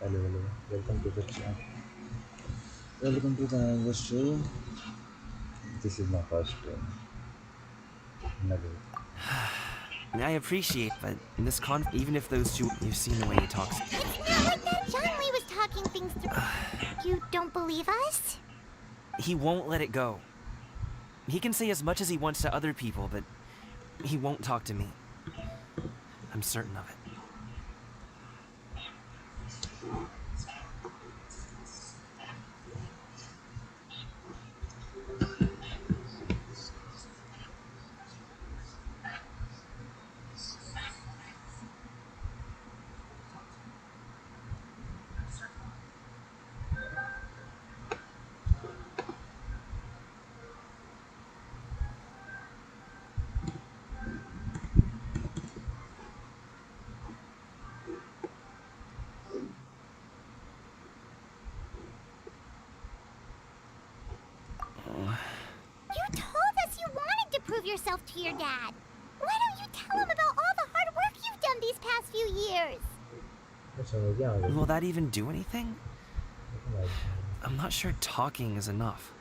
Hello, hello. Welcome to the chat. Welcome to the another show. This is my first nugget. I appreciate, but in this even if those two, you've seen the way he talks. It's not like that. John Lee was talking things through. You don't believe us? He won't let it go. He can say as much as he wants to other people, but he won't talk to me. I'm certain of it. You told us you wanted to prove yourself to your dad. Why don't you tell him about all the hard work you've done these past few years? अच्छा हो गया आगे Will that even do anything? भाई I'm not sure talking is enough.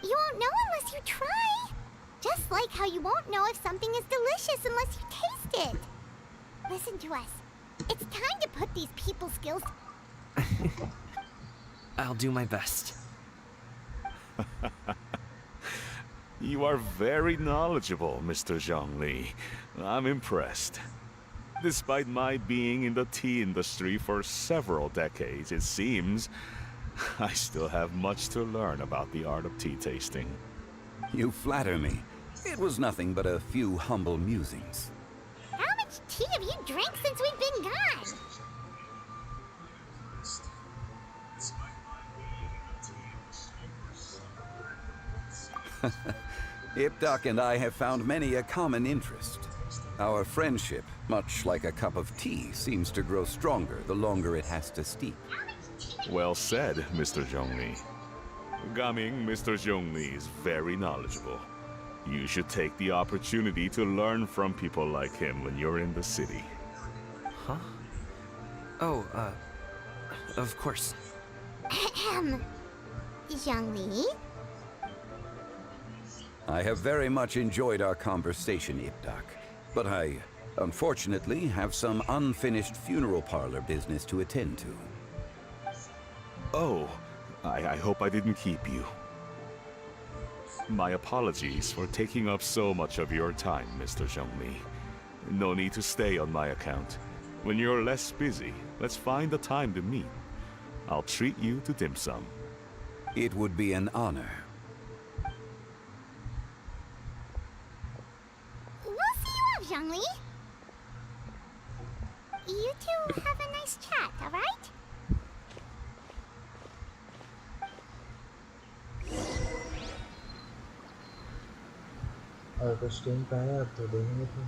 You won't know unless you try. Just like how you won't know if something is delicious unless you taste it. Listen to us. It's time to put these people skills. I'll do my best. You are very knowledgeable, Mr. Zhongli. I'm impressed. Despite my being in the tea industry for several decades, it seems I still have much to learn about the art of tea tasting. You flatter me. It was nothing but a few humble musings. How much tea have you drank since we've been gone? Ipdak and I have found many a common interest. Our friendship, much like a cup of tea, seems to grow stronger the longer it has to steep. Well said, Mr. Zhongli. Gaming, Mr. Zhongli is very knowledgeable. You should take the opportunity to learn from people like him when you're in the city. Huh? Oh, of course. Ahem. Zhongli? I have very much enjoyed our conversation, Ipdak, but I, unfortunately, have some unfinished funeral parlor business to attend to. Oh, I hope I didn't keep you. My apologies for taking up so much of your time, Mr. Zhongli. No need to stay on my account. When you're less busy, let's find a time to meet. I'll treat you to dim sum. It would be an honor. We'll see you off, Zhongli. You two have a nice chat, alright? और कुछ team का है तो देखेंगे फिर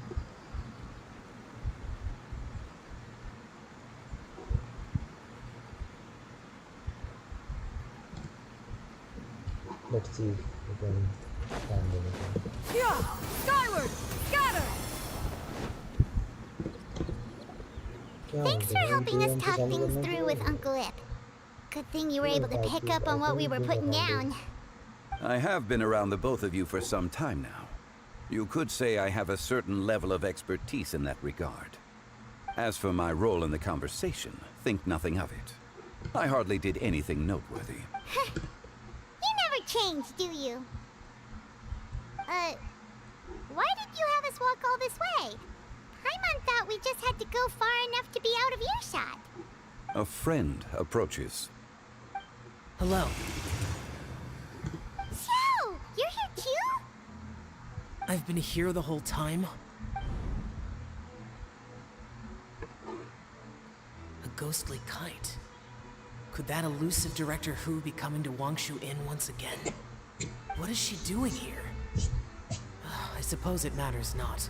let's see if we can find anything. Yeah! Skyward! Scatter! क्या Thanks बोलते for हैं helping गेम us तो talk चालू things करने through के with लिए Uncle Ip. Good thing you were able to pick up on what we were putting down. I have been around the both of you for some time now. You could say I have a certain level of expertise in that regard. As for my role in the conversation, think nothing of it. I hardly did anything noteworthy. You never change, do you? Why did you have us walk all this way? Paimon thought we just had to go far enough to be out of earshot. A friend approaches. Hello. So, you're here too? I've been here the whole time. A ghostly kite. Could that elusive Director Hu be coming to Wangshu Inn once again? What is she doing here? I suppose it matters not.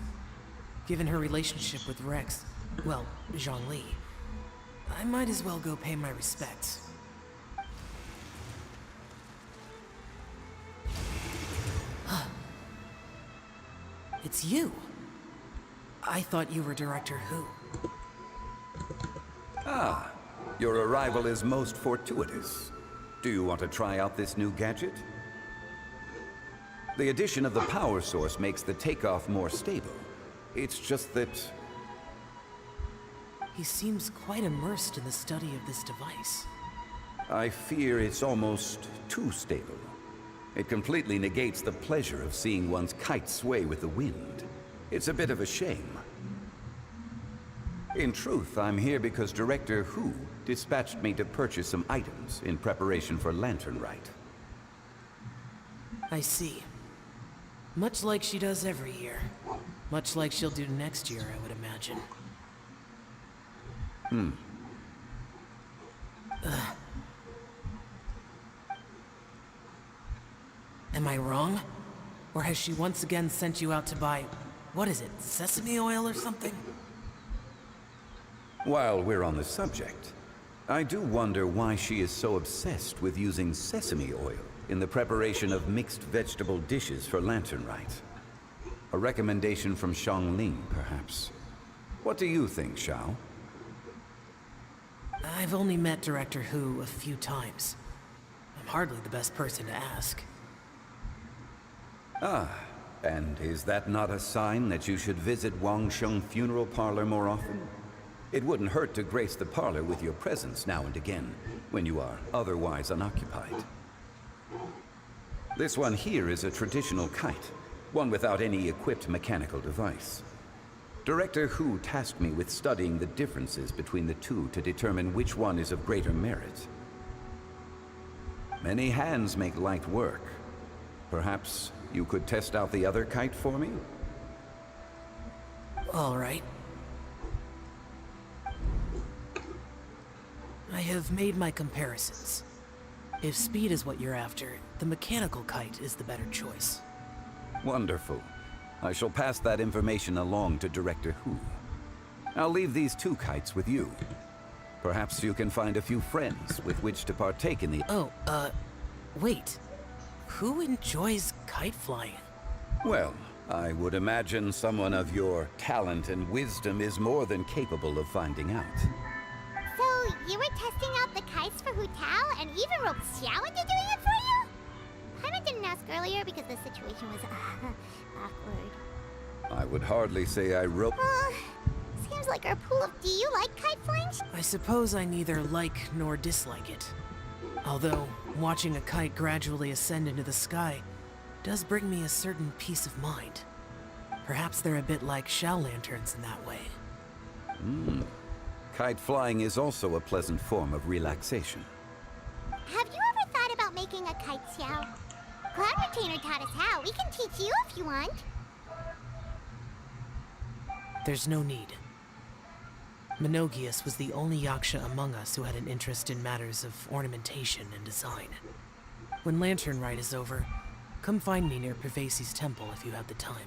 Given her relationship with Rex, well, Zhongli, I might as well go pay my respects. It's you. I thought you were Director Hu. Ah, Your arrival is most fortuitous. Do you want to try out this new gadget? The addition of the power source makes the takeoff more stable. It's just that... He seems quite immersed in the study of this device. I fear it's almost too stable. It completely negates the pleasure of seeing one's kite sway with the wind. It's a bit of a shame. In truth, I'm here because Director Hu dispatched me to purchase some items in preparation for Lantern Rite. I see. Much like she does every year. Much like she'll do next year, I would imagine. Am I wrong? Or has she once again sent you out to buy, what is it, sesame oil or something? While we're on the subject, I do wonder why she is so obsessed with using sesame oil in the preparation of mixed vegetable dishes for Lantern Rite. A recommendation from Xiangling, perhaps. What do you think, Xiao? I've only met Director Hu a few times. I'm hardly the best person to ask. And is that not a sign that you should visit Wangsheng Funeral Parlor more often? It wouldn't hurt to grace the parlor with your presence now and again, when you are otherwise unoccupied. This one here is a traditional kite, one without any equipped mechanical device. Director Hu tasked me with studying the differences between the two to determine which one is of greater merit. Many hands make light work. Perhaps you could test out the other kite for me? All right. I have made my comparisons. If speed is what you're after, the mechanical kite is the better choice. Wonderful. I shall pass that information along to Director Hu. I'll leave these two kites with you. Perhaps you can find a few friends with which to partake in the... Oh, wait. Who enjoys kite flying? Well, I would imagine someone of your talent and wisdom is more than capable of finding out. So, you were testing out the kites for Hu Tao and even roped Xiao into doing it for you? Paimon didn't ask earlier because the situation was awkward. I would hardly say I wrote... Seems like our pool of... Do you like kite flying? I suppose I neither like nor dislike it. Although, watching a kite gradually ascend into the sky does bring me a certain peace of mind. Perhaps they're a bit like shell lanterns in that way. Kite flying is also a pleasant form of relaxation. Have you ever thought about making a kite, Xiao? Cloud Retainer taught us how. We can teach you if you want. There's no need. Menogias was the only Yaksha among us who had an interest in matters of ornamentation and design. When Lantern Rite is over, come find me near Pervasi's temple if you have the time.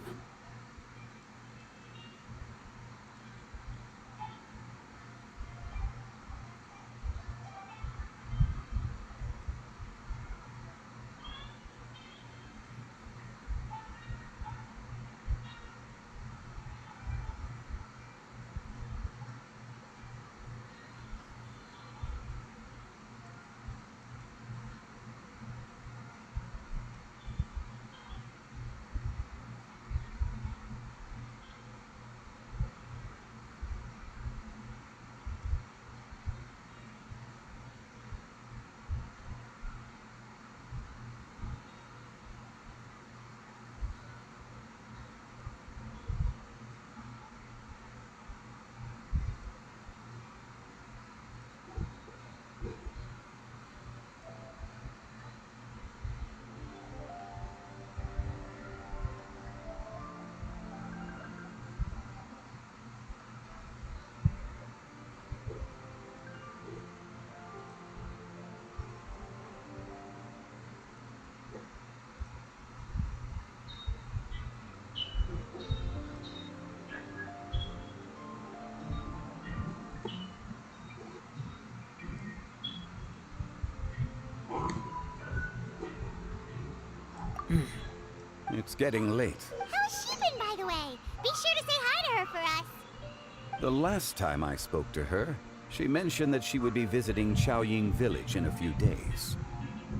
It's getting late. How's she been, by the way? Be sure to say hi to her for us. The last time I spoke to her, She mentioned that she would be visiting Chaoying Village in a few days.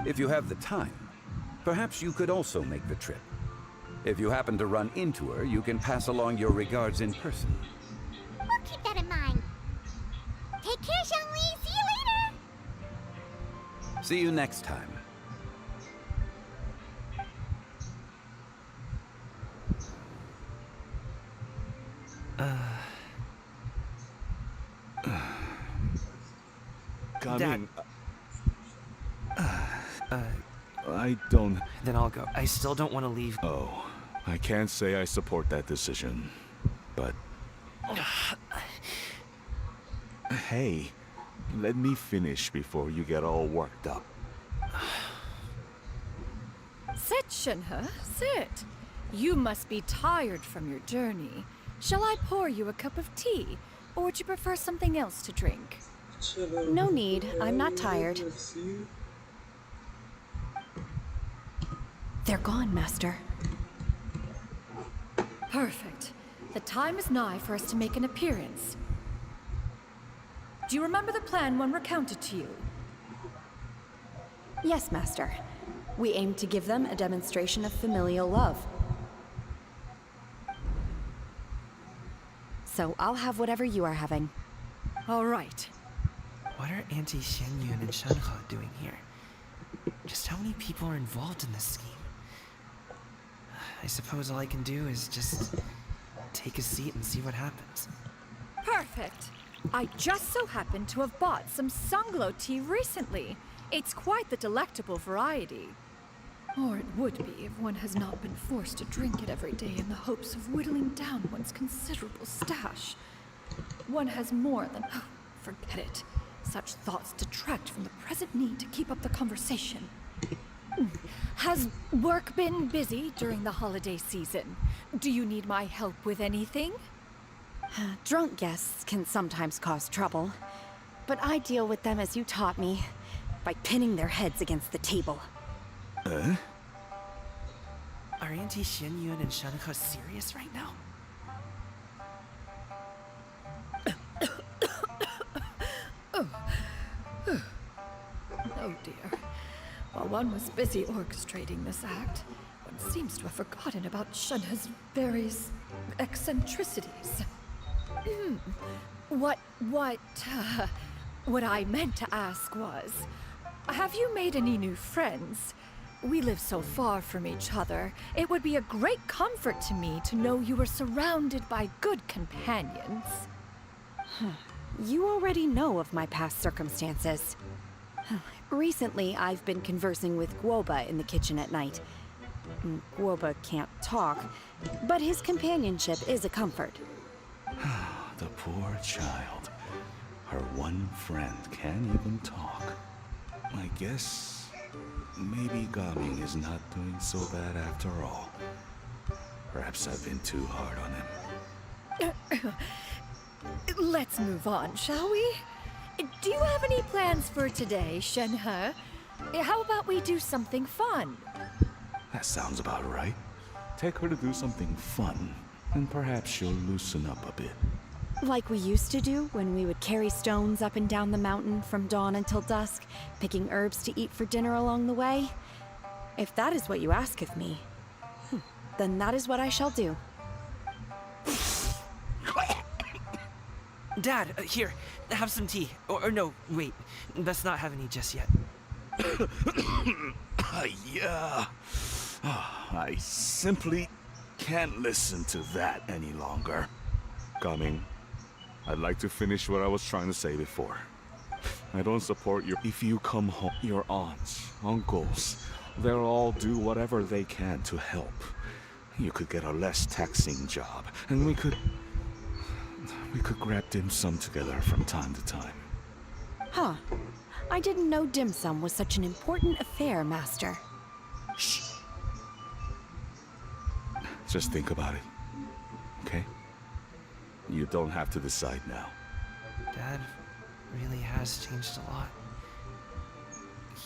If you have the time, perhaps you could also make the trip. If you happen to run into her, you can pass along your regards in person. We'll keep that in mind. Take care, Zhongli. See you later. See you next time. Coming. I don't... Then I'll go. I still don't want to leave. Oh, I can't say I support that decision, but... Hey, let me finish before you get all worked up. Sit, Shenhe, sit. You must be tired from your journey. Shall I pour you a cup of tea, or would you prefer something else to drink? No need. I'm not tired. They're gone, Master. Perfect. The time is nigh for us to make an appearance. Do you remember the plan when recounted to you? Yes, Master. We aim to give them a demonstration of familial love. So I'll have whatever you are having. All right. What are Auntie Xianyun and Shenhe doing here? Just how many people are involved in this scheme? I suppose all I can do is just take a seat and see what happens. Perfect. I just so happen to have bought some Sunglow tea recently. It's quite the delectable variety. Or it would be if one has not been forced to drink it every day in the hopes of whittling down one's considerable stash. One has more than... Oh, forget it. Such thoughts detract from the present need to keep up the conversation. Has work been busy during the holiday season? Do you need my help with anything? Drunk guests can sometimes cause trouble, but I deal with them as you taught me, by pinning their heads against the table. Are Auntie Xianyun and Shenhe serious right now? Oh dear. While one was busy orchestrating this act, one seems to have forgotten about Shenhe's various eccentricities. What I meant to ask was, have you made any new friends? We live so far from each other, it would be a great comfort to me to know you were surrounded by good companions. You already know of my past circumstances. Recently, I've been conversing with Guoba in the kitchen at night. Guoba can't talk, but his companionship is a comfort. The poor child. Her one friend can't even talk. I guess maybe Gaming is not doing so bad after all. Perhaps I've been too hard on him. Let's move on, shall we? Do you have any plans for today, Shenhe? How about we do something fun? That sounds about right. Take her to do something fun, and perhaps she'll loosen up a bit. Like we used to do when we would carry stones up and down the mountain from dawn until dusk, picking herbs to eat for dinner along the way. If that is what you ask of me, then that is what I shall do. Dad, here, have some tea. Or no, wait, let's not have any just yet. Yeah. I simply can't listen to that any longer. Coming. I'd like to finish what I was trying to say before. I don't support your... If you come home, your aunts, uncles, they'll all do whatever they can to help. You could get a less taxing job, and we could grab dim sum together from time to time. Huh. I didn't know dim sum was such an important affair, Master. Shh. Just think about it, okay? You don't have to decide now. Dad really has changed a lot.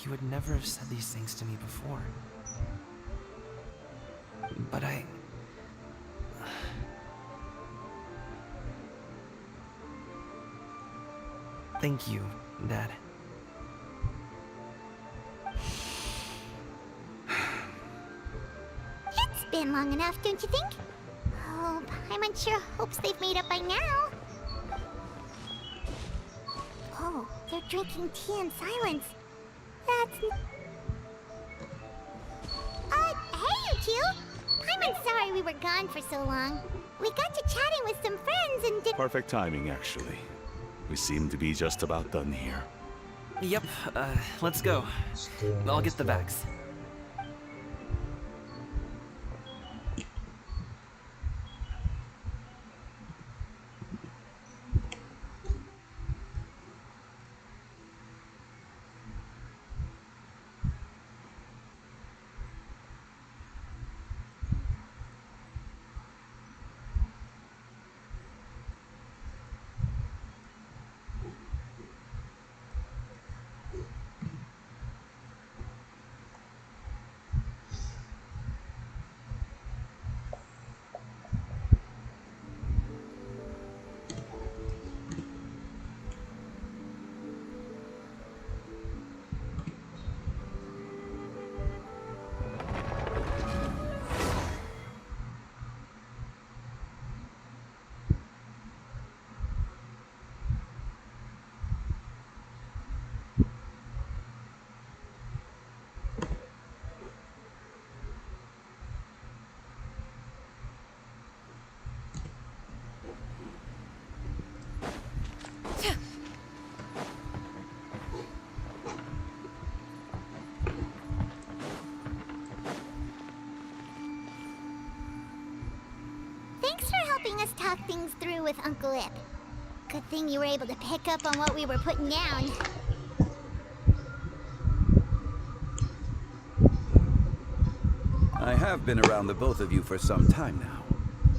He would never have said these things to me before. But Thank you, Dad. It's been long enough, don't you think? Oh, Paimon sure hopes they've made up by now. Oh, they're drinking tea in silence. That's... hey, you two! Paimon's sorry we were gone for so long. We got to chatting with some friends and did... Perfect timing, actually. We seem to be just about done here. Yep, let's go. I'll get the bags. Thanks for helping us talk things through with Uncle Ip. Good thing you were able to pick up on what we were putting down. I have been around the both of you for some time now.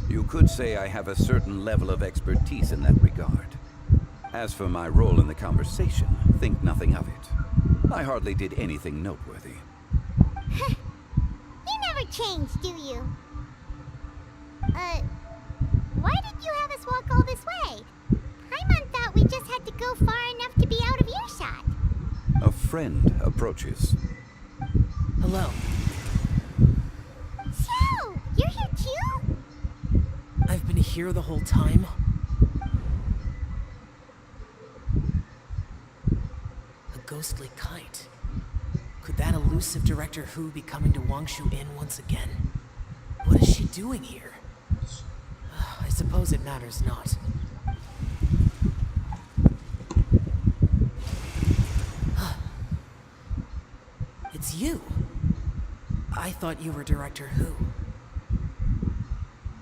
You could say I have a certain level of expertise in that regard. As for my role in the conversation, think nothing of it. I hardly did anything noteworthy. You never change, do you? Why did you have us walk all this way? Paimon thought we just had to go far enough to be out of earshot. A friend approaches. Hello. So, you're here too? I've been here the whole time? A ghostly kite. Could that elusive Director Who be coming to Wangshu Inn once again? What is she doing here? I suppose it matters not. It's you. I thought you were Director Who.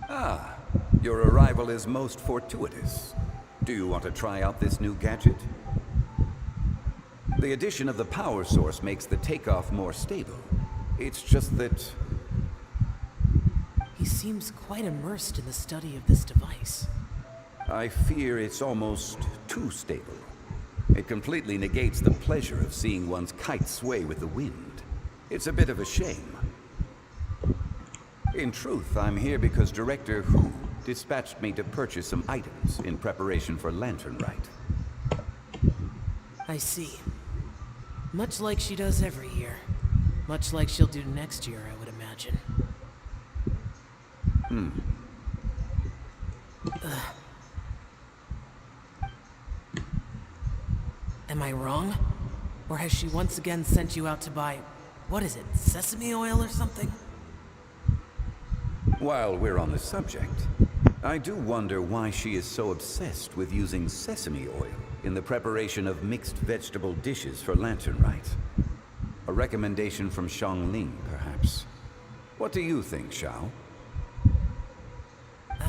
Ah, your arrival is most fortuitous. Do you want to try out this new gadget? The addition of the power source makes the takeoff more stable. It's just that... He seems quite immersed in the study of this device. I fear it's almost too stable. It completely negates the pleasure of seeing one's kite sway with the wind. It's a bit of a shame. In truth, I'm here because Director Who dispatched me to purchase some items in preparation for Lantern Rite. I see. Much like she does every year. Much like she'll do next year, I would imagine. Am I wrong? Or has she once again sent you out to buy, what is it, sesame oil or something? While we're on the subject, I do wonder why she is so obsessed with using sesame oil in the preparation of mixed vegetable dishes for Lantern Rite. A recommendation from Xiangling, perhaps. What do you think, Xiao?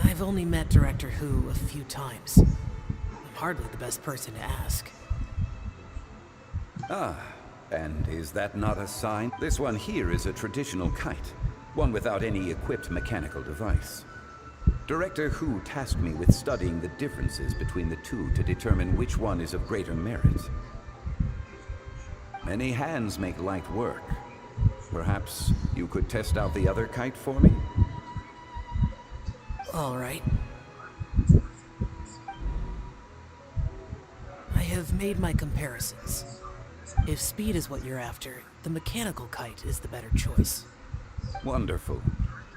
I've only met Director Who a few times. I'm hardly the best person to ask. Ah, and is that not a sign? This one here is a traditional kite, one without any equipped mechanical device. Director Who tasked me with studying the differences between the two to determine which one is of greater merit. Many hands make light work. Perhaps you could test out the other kite for me? All right. I have made my comparisons. If speed is what you're after, the mechanical kite is the better choice. Wonderful.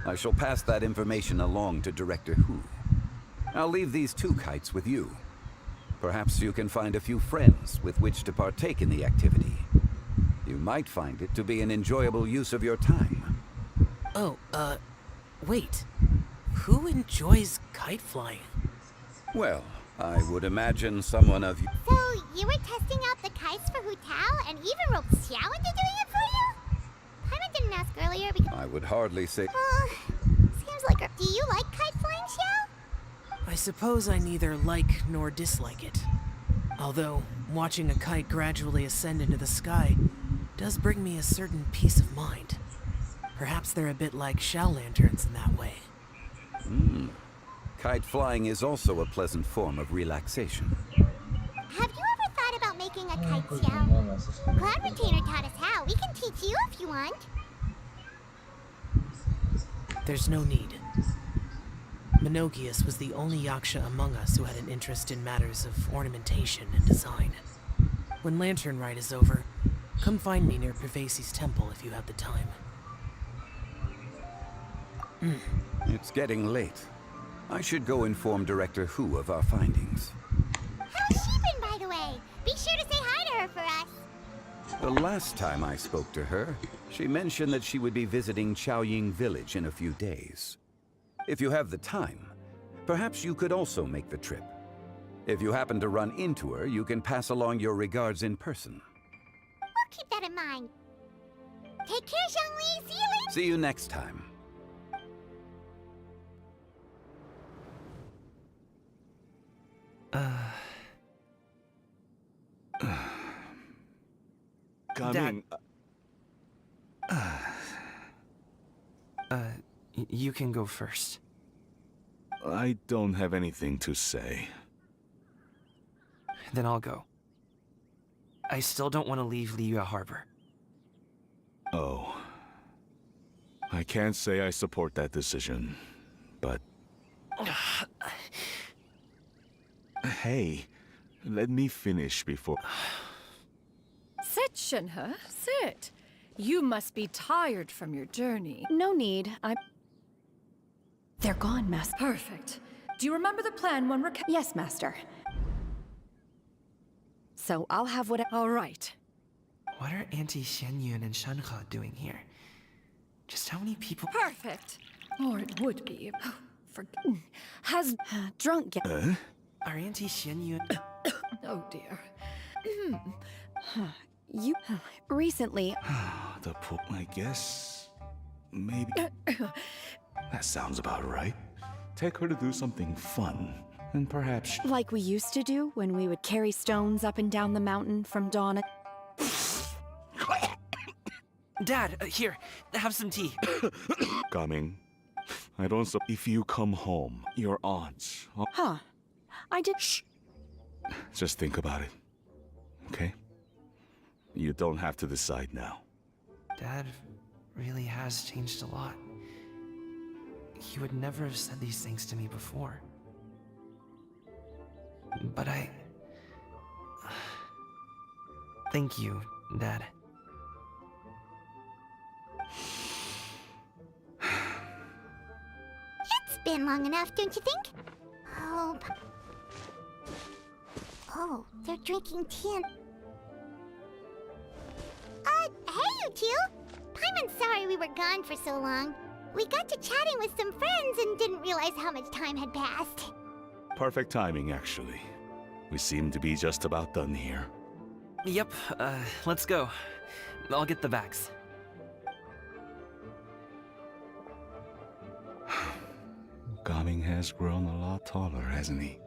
I shall pass that information along to Director Hu. I'll leave these 2 kites with you. Perhaps you can find a few friends with which to partake in the activity. You might find it to be an enjoyable use of your time. Oh, wait. Who enjoys kite flying? Well, I would imagine someone of you. So, you were testing out the kites for Hu Tao and even roped Xiao into doing it for you? Paimon didn't ask earlier because... I would hardly say. Seems like... Do you like kite flying, Xiao? I suppose I neither like nor dislike it. Although, watching a kite gradually ascend into the sky does bring me a certain peace of mind. Perhaps they're a bit like shell lanterns in that way. Kite flying is also a pleasant form of relaxation. Have you ever thought about making a kite, Xiao? Cloud Retainer taught us how. We can teach you if you want. There's no need. Menogius was the only Yaksha among us who had an interest in matters of ornamentation and design. When Lantern Rite is over, come find me near Pervasi's temple if you have the time. It's getting late. I should go inform Director Hu of our findings. How's she been, by the way? Be sure to say hi to her for us. The last time I spoke to her, she mentioned that she would be visiting Chaoying Village in a few days. If you have the time, perhaps you could also make the trip. If you happen to run into her, you can pass along your regards in person. We'll keep that in mind. Take care, Zhongli. See you later. See you next time. Coming. You can go first. I don't have anything to say. Then I'll go. I still don't want to leave Liyue Harbor. Oh. I can't say I support that decision, but... Hey, let me finish before... Sit, Shenhe, sit. You must be tired from your journey. No need. They're gone, Master. Perfect. Do you remember the plan when we're... Yes, Master. So I'll have what All right. What are Auntie Xianyun and Shenhe doing here? Just how many people... Perfect. Or it would be. Has... drunk. Are Auntie Xianyun... Oh, dear. You... recently... The pool, I guess... Maybe... That sounds about right. Take her to do something fun, and perhaps... Like we used to do when we would carry stones up and down the mountain from dawn... Dad, here, have some tea. Coming. I don't so... If you come home, your aunts... Huh. I did... Just think about it. Okay? You don't have to decide now. Dad really has changed a lot. He would never have said these things to me before. But thank you, Dad. It's been long enough, don't you think? Oh, they're drinking tea and... hey, you two! Paimon's sorry we were gone for so long. We got to chatting with some friends and didn't realize how much time had passed. Perfect timing, actually. We seem to be just about done here. Yep, let's go. I'll get the bags. Gaming has grown a lot taller, hasn't he?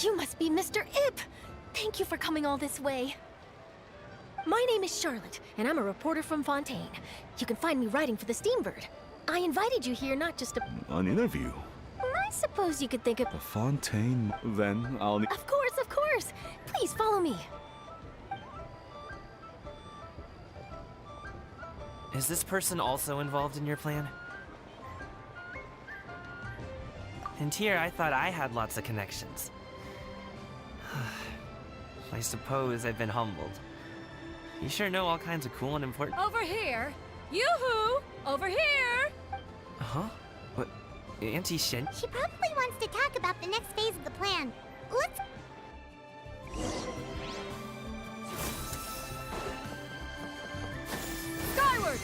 You must be Mr. Ip! Thank you for coming all this way. My name is Charlotte, and I'm a reporter from Fontaine. You can find me writing for the Steambird. I invited you here not just to... An interview? I suppose you could think of... The Fontaine? Then I'll need... Of course, of course! Please follow me. Is this person also involved in your plan? And here, I thought I had lots of connections. I suppose I've been humbled. You sure know all kinds of cool and important... Over here! Yoo-hoo! Over here! Huh? What? Auntie Shen? She probably wants to talk about the next phase of the plan. Let's... Skyward!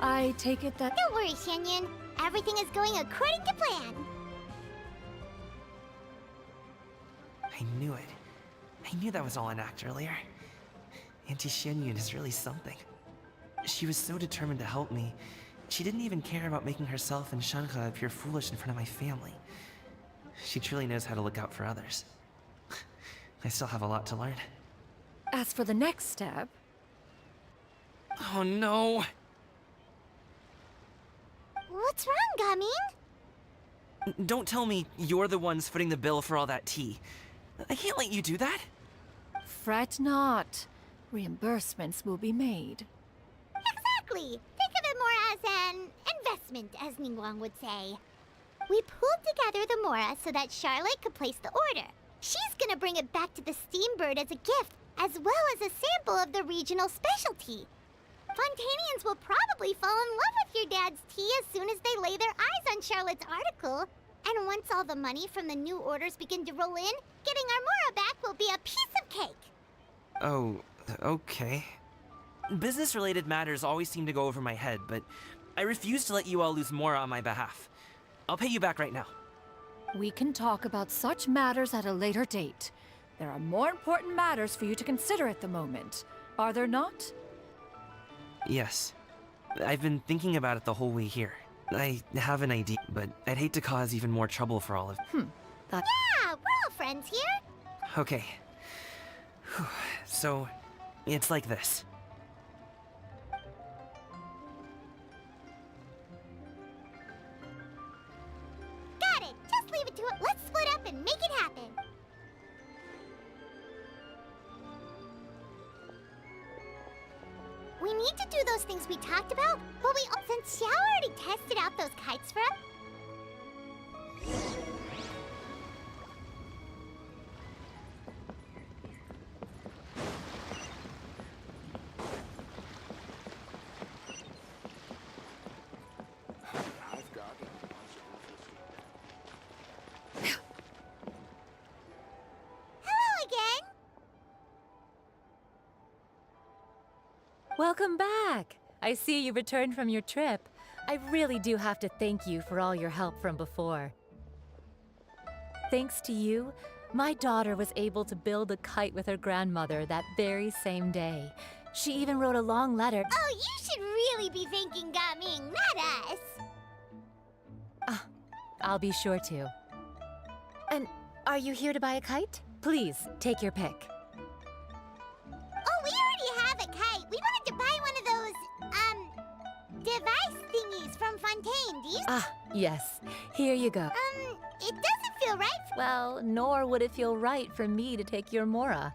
I take it that... Don't worry, Shenyun. Everything is going according to plan. I knew it. I knew that was all an act earlier. Auntie Shenyun is really something. She was so determined to help me. She didn't even care about making herself and Shanhe appear foolish in front of my family. She truly knows how to look out for others. I still have a lot to learn. As for the next step... Oh no! What's wrong, Gaming? Don't tell me you're the ones footing the bill for all that tea. I can't let you do that. Fret not. Reimbursements will be made. Exactly. Think of it more as an investment, as Ningguang would say. We pooled together the Mora so that Charlotte could place the order. She's gonna bring it back to the Steambird as a gift, as well as a sample of the regional specialty. Fontainians will probably fall in love with your dad's tea as soon as they lay their eyes on Charlotte's article. And once all the money from the new orders begin to roll in, getting our Mora back will be a piece of cake. Oh, okay. Business-related matters always seem to go over my head, but I refuse to let you all lose Mora on my behalf. I'll pay you back right now. We can talk about such matters at a later date. There are more important matters for you to consider at the moment, are there not? Yes. I've been thinking about it the whole way here. I have an idea, but I'd hate to cause even more trouble for all of... That... Yeah, we're all friends here. Okay. Whew. So, it's like this. Got it. Just leave it to it. Let's split up and make it happen. We need to do those things we talked about, but since Xiao already tested out those kites for us... Hello again! Welcome back! I see you returned from your trip. I really do have to thank you for all your help from before. Thanks to you, my daughter was able to build a kite with her grandmother that very same day. She even wrote a long letter. Oh, you should really be thanking Gaming, not us! I'll be sure to. And are you here to buy a kite? Please, take your pick. Oh, we already have a kite. We wanted to buy one of those, device thingies from Fontaine. Do you... Ah, yes. Here you go. It doesn't feel right for... Well, nor would it feel right for me to take your Mora.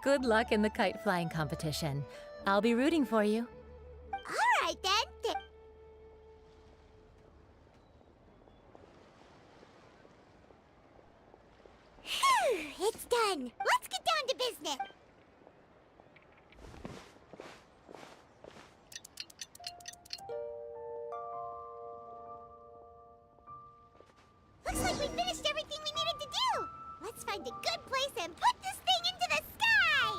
Good luck in the kite flying competition. I'll be rooting for you. All right, then. Phew, it's done. Let's get down to business. Looks like we finished everything we needed to do. Let's find a good place and put this thing into the sky.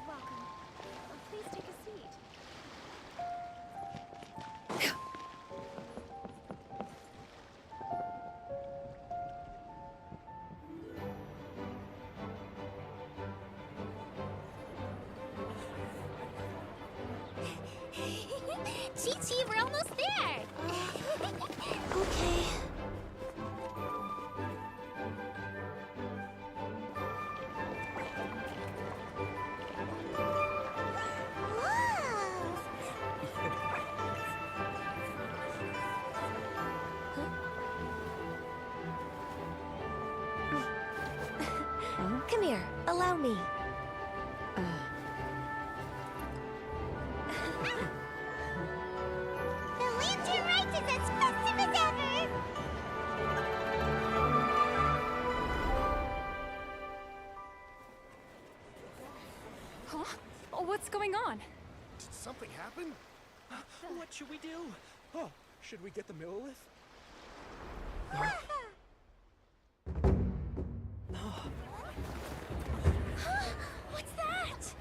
Welcome. Please take a seat. Here, allow me. The lantern rite is as festive as ever! Huh? Oh, what's going on? Did something happen? What should we do? Oh, should we get the Millilith? What's that?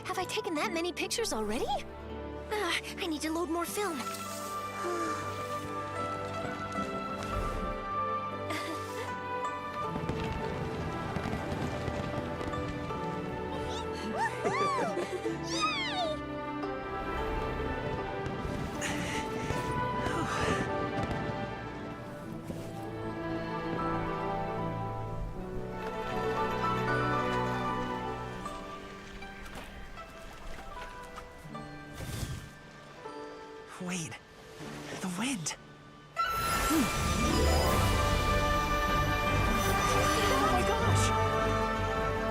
Have I taken that many pictures already? I need to load more film. Wait. The wind. Oh my gosh!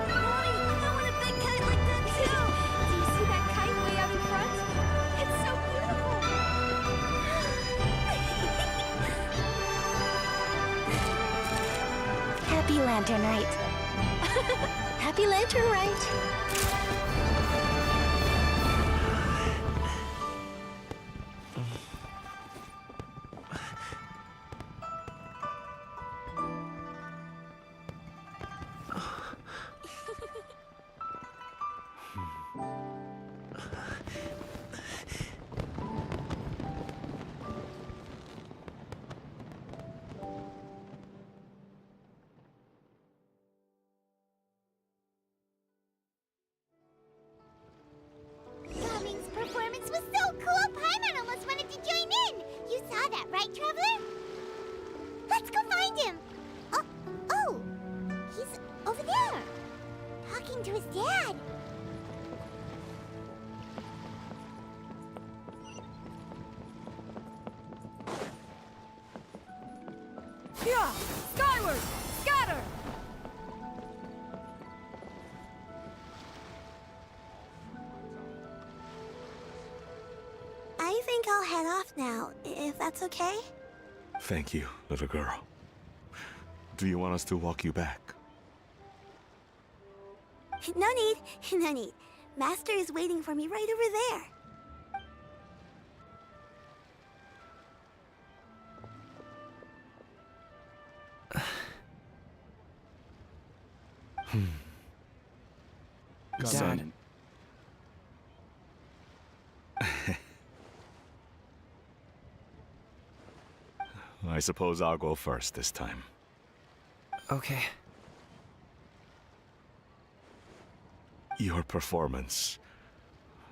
Mommy, I want a big kite like that too! Do you see that kite way out in front? It's so beautiful! Happy Lantern Rite. Happy Lantern Rite. Gaming's performance was so cool, Paimon almost wanted to join in! You saw that, right, Traveler? Let's go find him! Oh! He's over there! Talking to his dad! Yeah! Skyward! Scatter! I think I'll head off now, if that's okay? Thank you, little girl. Do you want us to walk you back? No need, no need. Master is waiting for me right over there. Dad. I suppose I'll go first this time. Okay. Your performance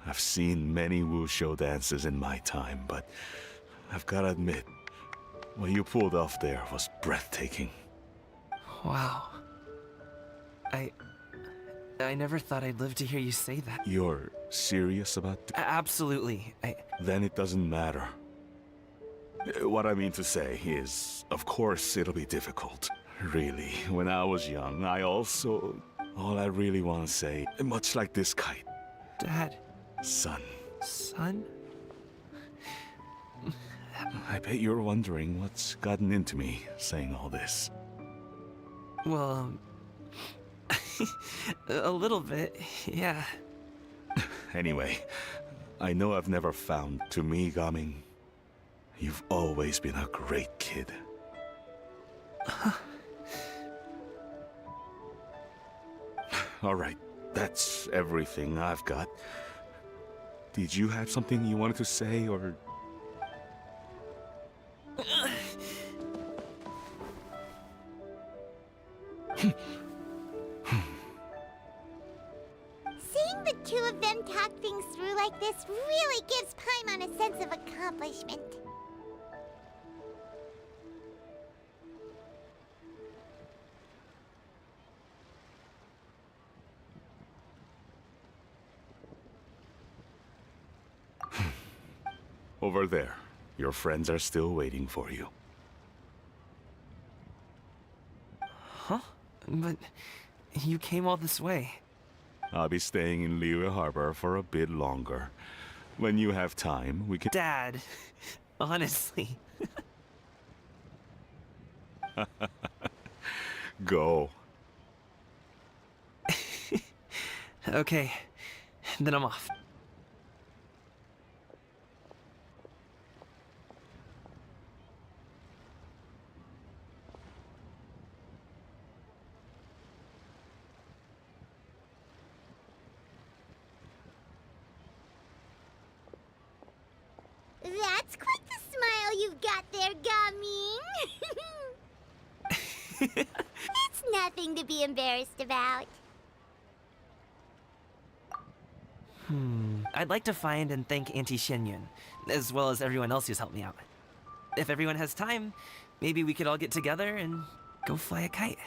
I've seen many wushou dances in my time, but I've gotta admit, what you pulled off there was breathtaking. Wow. I never thought I'd live to hear you say that. You're serious about Absolutely. Then it doesn't matter. What I mean to say is, of course it'll be difficult. Really, when I was young, all I really want to say, much like this kite. Dad. Son. Son? I bet you're wondering what's gotten into me saying all this. Well, a little bit, yeah. Anyway, I know I've never found to me, Gaming. You've always been a great kid. All right, that's everything I've got. Did you have something you wanted to say, or... Seeing the two of them talk things through like this really gives Paimon a sense of accomplishment. Over there. Your friends are still waiting for you. Huh? But you came all this way. I'll be staying in Liyue Harbor for a bit longer. When you have time, we can... Dad, honestly. Go. Okay, then I'm off. That's quite the smile you've got there, Gaming. It's nothing to be embarrassed about. I'd like to find and thank Auntie Shenyun, as well as everyone else who's helped me out. If everyone has time, maybe we could all get together and go fly a kite.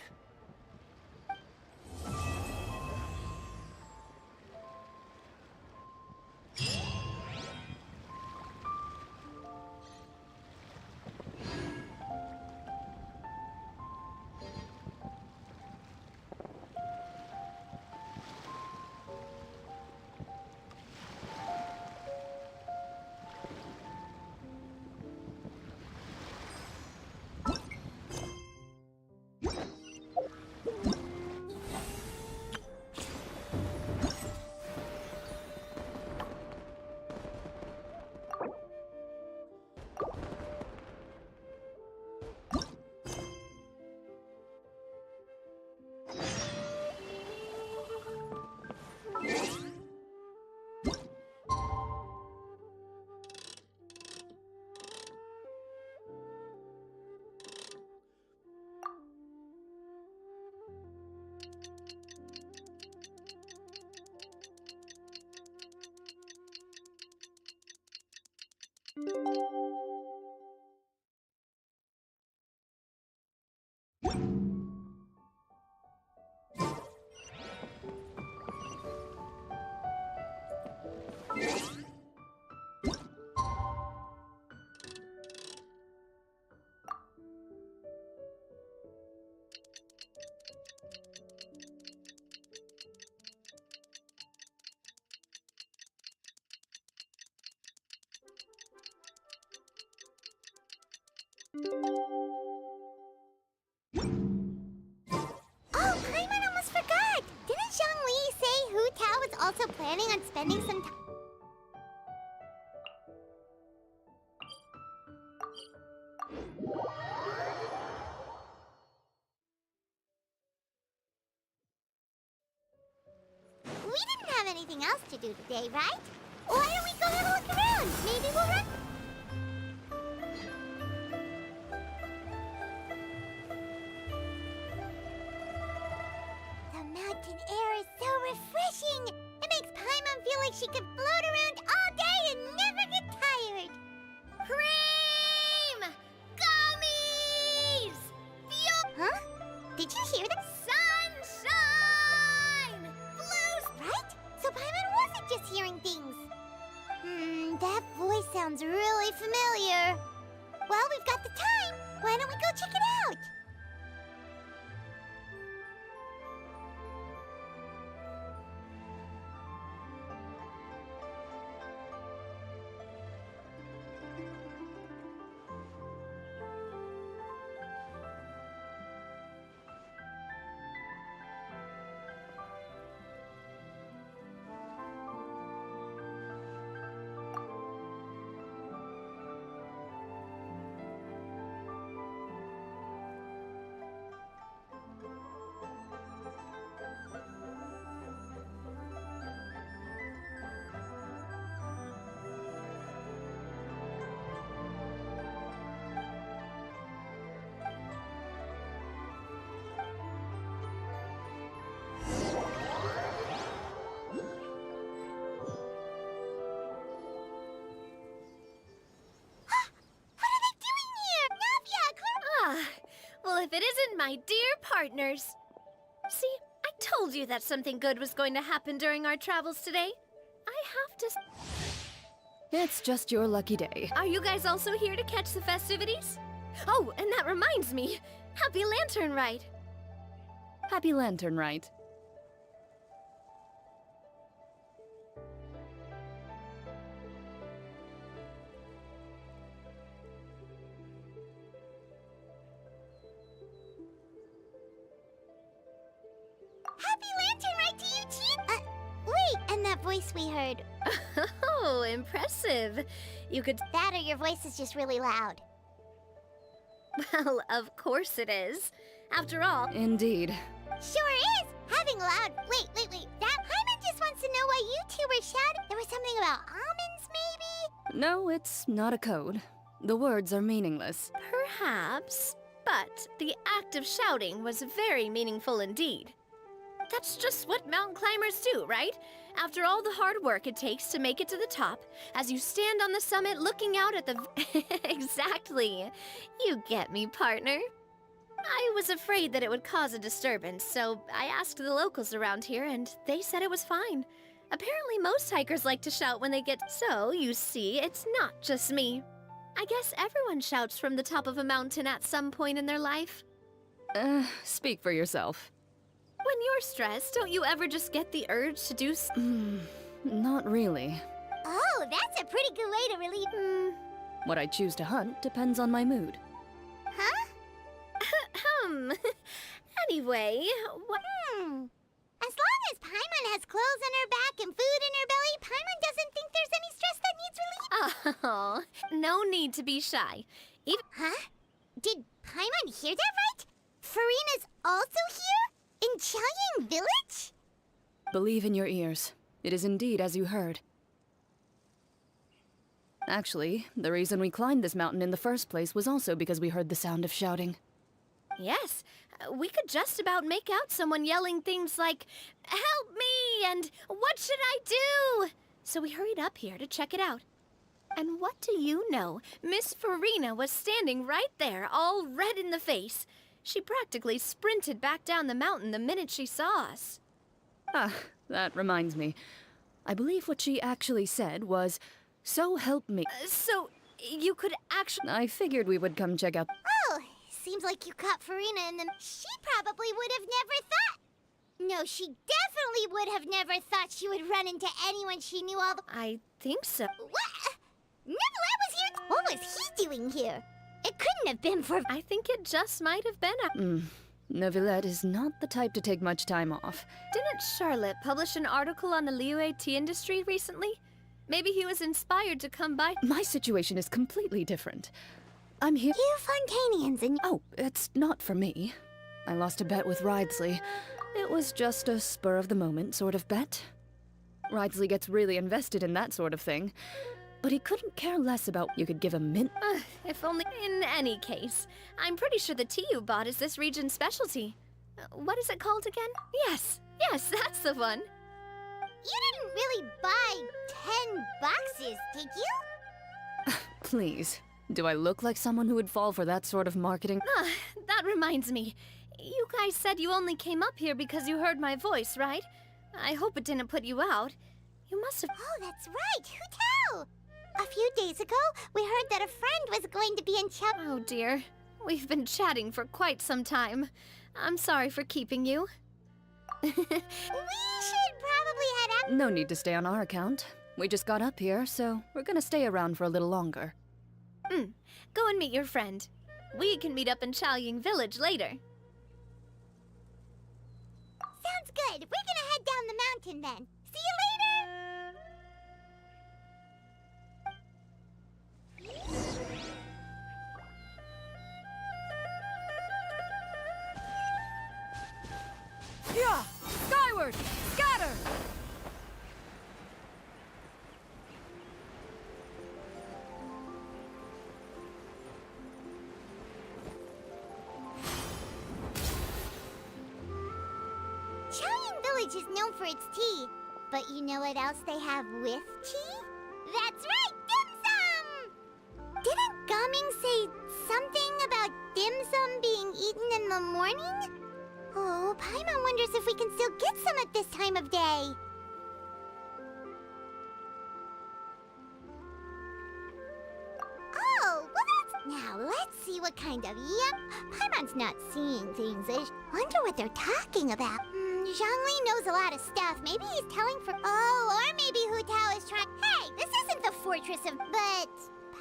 Oh, Paimon almost forgot! Didn't Zhongli say Hu Tao was also planning on spending some time? We didn't have anything else to do today, right? Why don't we go have a look around? Maybe we'll run... The mountain air is so refreshing! It makes Paimon feel like she could float around all day and never get tired. Cream! Gummies! Huh? Did you hear that? Sunshine! Blues! Right? So Paimon wasn't just hearing things. That voice sounds really familiar. Well, we've got the time. Why don't we go check it out? Well, if it isn't my dear partners. See, I told you that something good was going to happen during our travels today. I have to... It's just your lucky day. Are you guys also here to catch the festivities? Oh, and that reminds me. Happy Lantern Ride. Happy Lantern Rite. Happy Lantern Ride to you too! Wait, and that voice we heard. Oh, impressive. You could... That or your voice is just really loud. Well, of course it is. After all... Indeed. Sure is! Having loud... Wait. That Paimon just wants to know why you two were shouting. There was something about almonds, maybe? No, it's not a code. The words are meaningless. Perhaps. But the act of shouting was very meaningful indeed. That's just what mountain climbers do, right? After all the hard work it takes to make it to the top, as you stand on the summit looking out at the... Exactly. You get me, partner. I was afraid that it would cause a disturbance, so I asked the locals around here, and they said it was fine. Apparently most hikers like to shout when they get... So, you see, it's not just me. I guess everyone shouts from the top of a mountain at some point in their life. Speak for yourself. When you're stressed, don't you ever just get the urge to do Not really. Oh, that's a pretty good way to relieve... What I choose to hunt depends on my mood. Huh? Anyway, what... As long as Paimon has clothes on her back and food in her belly, Paimon doesn't think there's any stress that needs relief. Oh, no need to be shy. Huh? Did Paimon hear that right? Farina's also here? In Chaoyang Village? Believe in your ears. It is indeed as you heard. Actually, the reason we climbed this mountain in the first place was also because we heard the sound of shouting. Yes, we could just about make out someone yelling things like, "Help me!" and "What should I do?" So we hurried up here to check it out. And what do you know? Miss Farina was standing right there, all red in the face. She practically sprinted back down the mountain the minute she saw us. Ah, that reminds me. I believe what she actually said was, "So help me." So, you could actually... I figured we would come check out... Oh, seems like you caught Farina in the... She probably would have never thought... No, she definitely would have never thought she would run into anyone she knew all the... I think so. What? Neverlet was here? What was he doing here? It couldn't have been for... I think it just might have been Neuvillette is not the type to take much time off. Didn't Charlotte publish an article on the Liyue tea industry recently? Maybe he was inspired to come by... My situation is completely different. I'm here... You Fontanians and... Oh, it's not for me. I lost a bet with Ridesley. It was just a spur-of-the-moment sort of bet. Ridesley gets really invested in that sort of thing. But he couldn't care less about you could give a mint... If only... In any case, I'm pretty sure the tea you bought is this region's specialty. What is it called again? Yes, that's the one. you didn't really buy 10 boxes, did you? Please. Do I look like someone who would fall for that sort of marketing? Ah, that reminds me. You guys said you only came up here because you heard my voice, right? I hope it didn't put you out. You must have... Oh, that's right. Who tell? A few days ago, we heard that a friend was going to be in Chub. Oh dear. We've been chatting for quite some time. I'm sorry for keeping you. We should probably head out. No need to stay on our account. We just got up here, so we're gonna stay around for a little longer. Go and meet your friend. We can meet up in Chaoying Village later. Sounds good. We're gonna head down the mountain then. See you later! Yeah! Skyward! Scatter! Chaoying Village is known for its tea. But you know what else they have with tea? That's right! Dim sum! Didn't Gaming say something about dim sum being eaten in the morning? Oh, Paimon wonders if we can still get some at this time of day. Oh, well that's... Now, let's see what kind of... Yep, Paimon's not seeing things. I wonder what they're talking about. Zhongli knows a lot of stuff. Maybe he's telling for... Oh, or maybe Hu Tao is trying... Hey, this isn't the fortress of... But...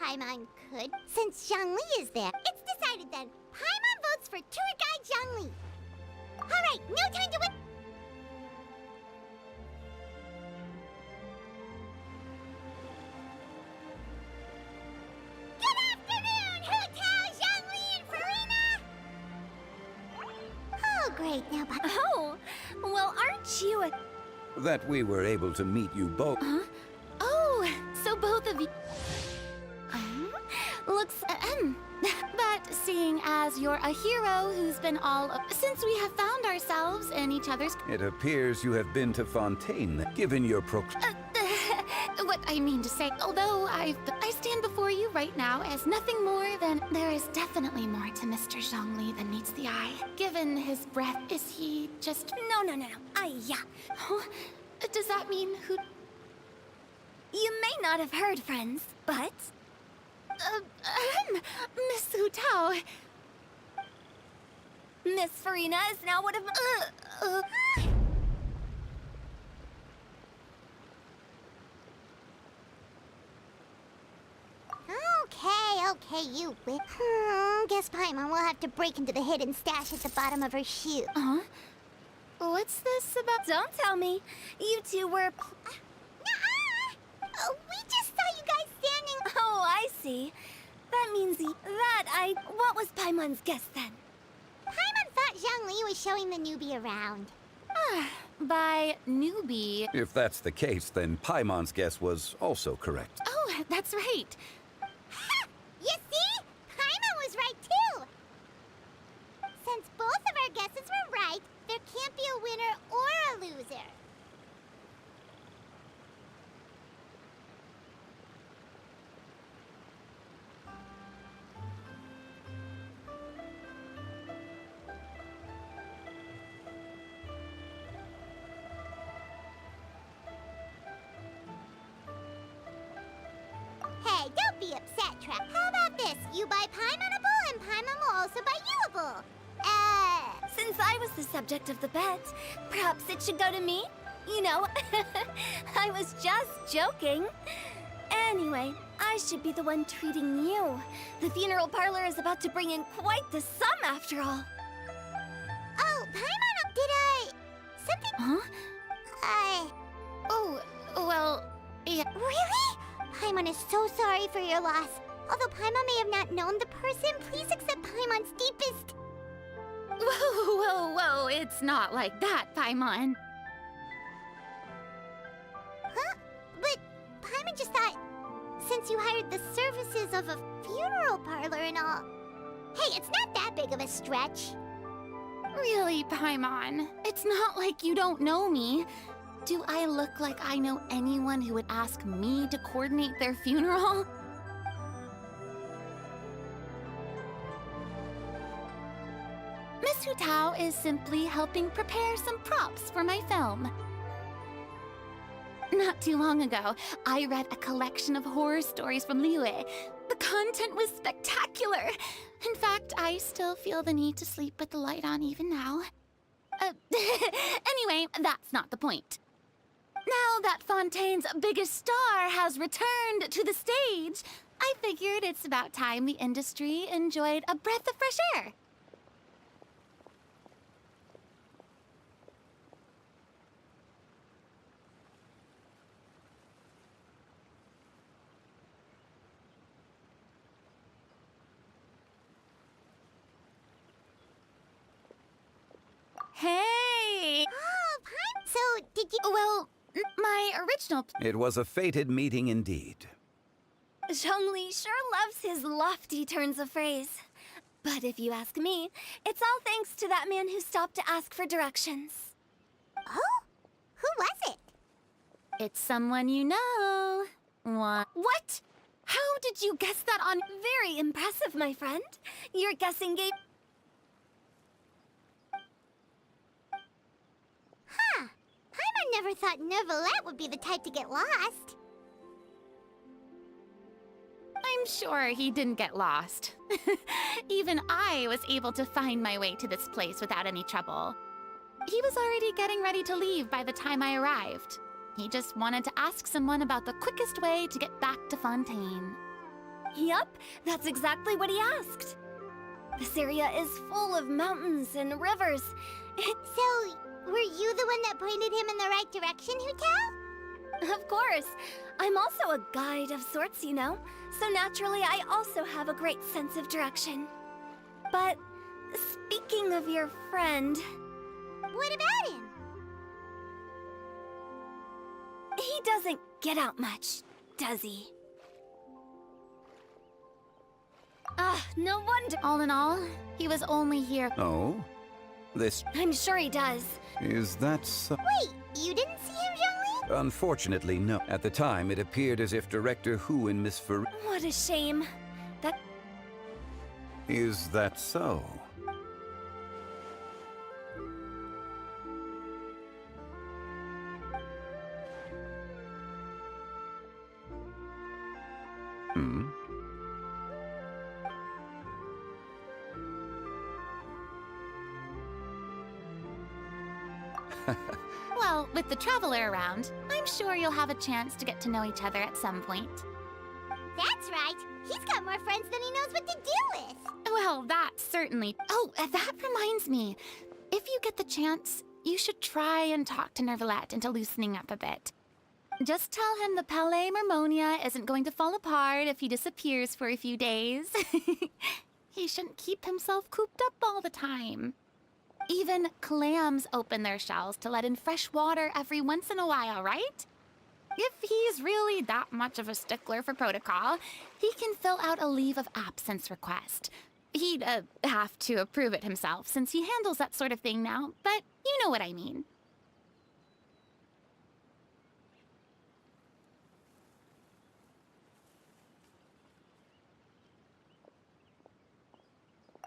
Paimon could, since Zhongli is there. It's decided then. Paimon votes for tour guide Zhongli. Alright, no time to wait. Good afternoon, Hu Tao, Zhongli, and Farina! Oh, great, now but... Oh, well, aren't you a... That we were able to meet you both. Huh? Oh, so both of you... Looks, but seeing as you're a hero who's been since we have found ourselves in each other's... It appears you have been to Fontaine, given your what I mean to say, although I stand before you right now as nothing more than... There is definitely more to Mr. Zhongli than meets the eye. Given his breath, is he just... No. Yeah. Huh? Does that mean who... You may not have heard, friends, but... Miss Hu Tao. Miss Farina is now one of... Okay, you wit. Guess Paimon will have to break into the hidden stash at the bottom of her shoe. Huh? What's this about? Don't tell me. You two were... We just saw you guys standing... Oh, I see. That means What was Paimon's guess then? Paimon thought Zhongli was showing the newbie around. By newbie... If that's the case, then Paimon's guess was also correct. Oh, that's right. Ha! You see? Paimon was right too! Since both of our guesses were right, there can't be a winner or a loser. Hey, don't be upset, Trap. How about this? You buy Paimonable and Paimon will also buy youable. Since I was the subject of the bet, perhaps it should go to me? You know, I was just joking. Anyway, I should be the one treating you. The funeral parlor is about to bring in quite the sum after all. Oh, Paimon, did I... Something... Huh? Oh, well, yeah. Really? Paimon is so sorry for your loss. Although Paimon may have not known the person, please accept Paimon's deepest... Whoa, it's not like that, Paimon. Huh? But Paimon just thought, since you hired the services of a funeral parlor and all... Hey, it's not that big of a stretch. Really, Paimon? It's not like you don't know me. Do I look like I know anyone who would ask me to coordinate their funeral? Miss Hu Tao is simply helping prepare some props for my film. Not too long ago, I read a collection of horror stories from Liyue. The content was spectacular. In fact, I still feel the need to sleep with the light on even now. Anyway, that's not the point. Now that Fontaine's biggest star has returned to the stage, I figured it's about time the industry enjoyed a breath of fresh air. Hey! Oh, Pine! So, did you... Well, my original... It was a fated meeting indeed. Zhongli sure loves his lofty turns of phrase. But if you ask me, it's all thanks to that man who stopped to ask for directions. Oh? Who was it? It's someone you know. What? How did you guess that on... Very impressive, my friend. Your guessing game... Huh. Paimon never thought Neuvillette would be the type to get lost. I'm sure he didn't get lost. Even I was able to find my way to this place without any trouble. He was already getting ready to leave by the time I arrived. He just wanted to ask someone about the quickest way to get back to Fontaine. Yup, that's exactly what he asked. This area is full of mountains and rivers. So, were you the one that pointed him in the right direction, Hu Tao? Of course. I'm also a guide of sorts, you know. So naturally, I also have a great sense of direction. But speaking of your friend... What about him? He doesn't get out much, does he? No wonder. All in all, he was only here... Oh? This... I'm sure he does. Is that so? Wait, you didn't see him, Zhongli? Unfortunately, no. At the time, it appeared as if Director Hu and Miss Fer... What a shame. That... Is that so? Hmm? Well, with the Traveler around, I'm sure you'll have a chance to get to know each other at some point. That's right. He's got more friends than he knows what to do with. Well, that certainly... Oh, that reminds me. If you get the chance, you should try and talk to Neuvillette into loosening up a bit. Just tell him the Palais Mermonia isn't going to fall apart if he disappears for a few days. He shouldn't keep himself cooped up all the time. Even clams open their shells to let in fresh water every once in a while, right? If he's really that much of a stickler for protocol, he can fill out a leave of absence request. He'd have to approve it himself since he handles that sort of thing now, but you know what I mean.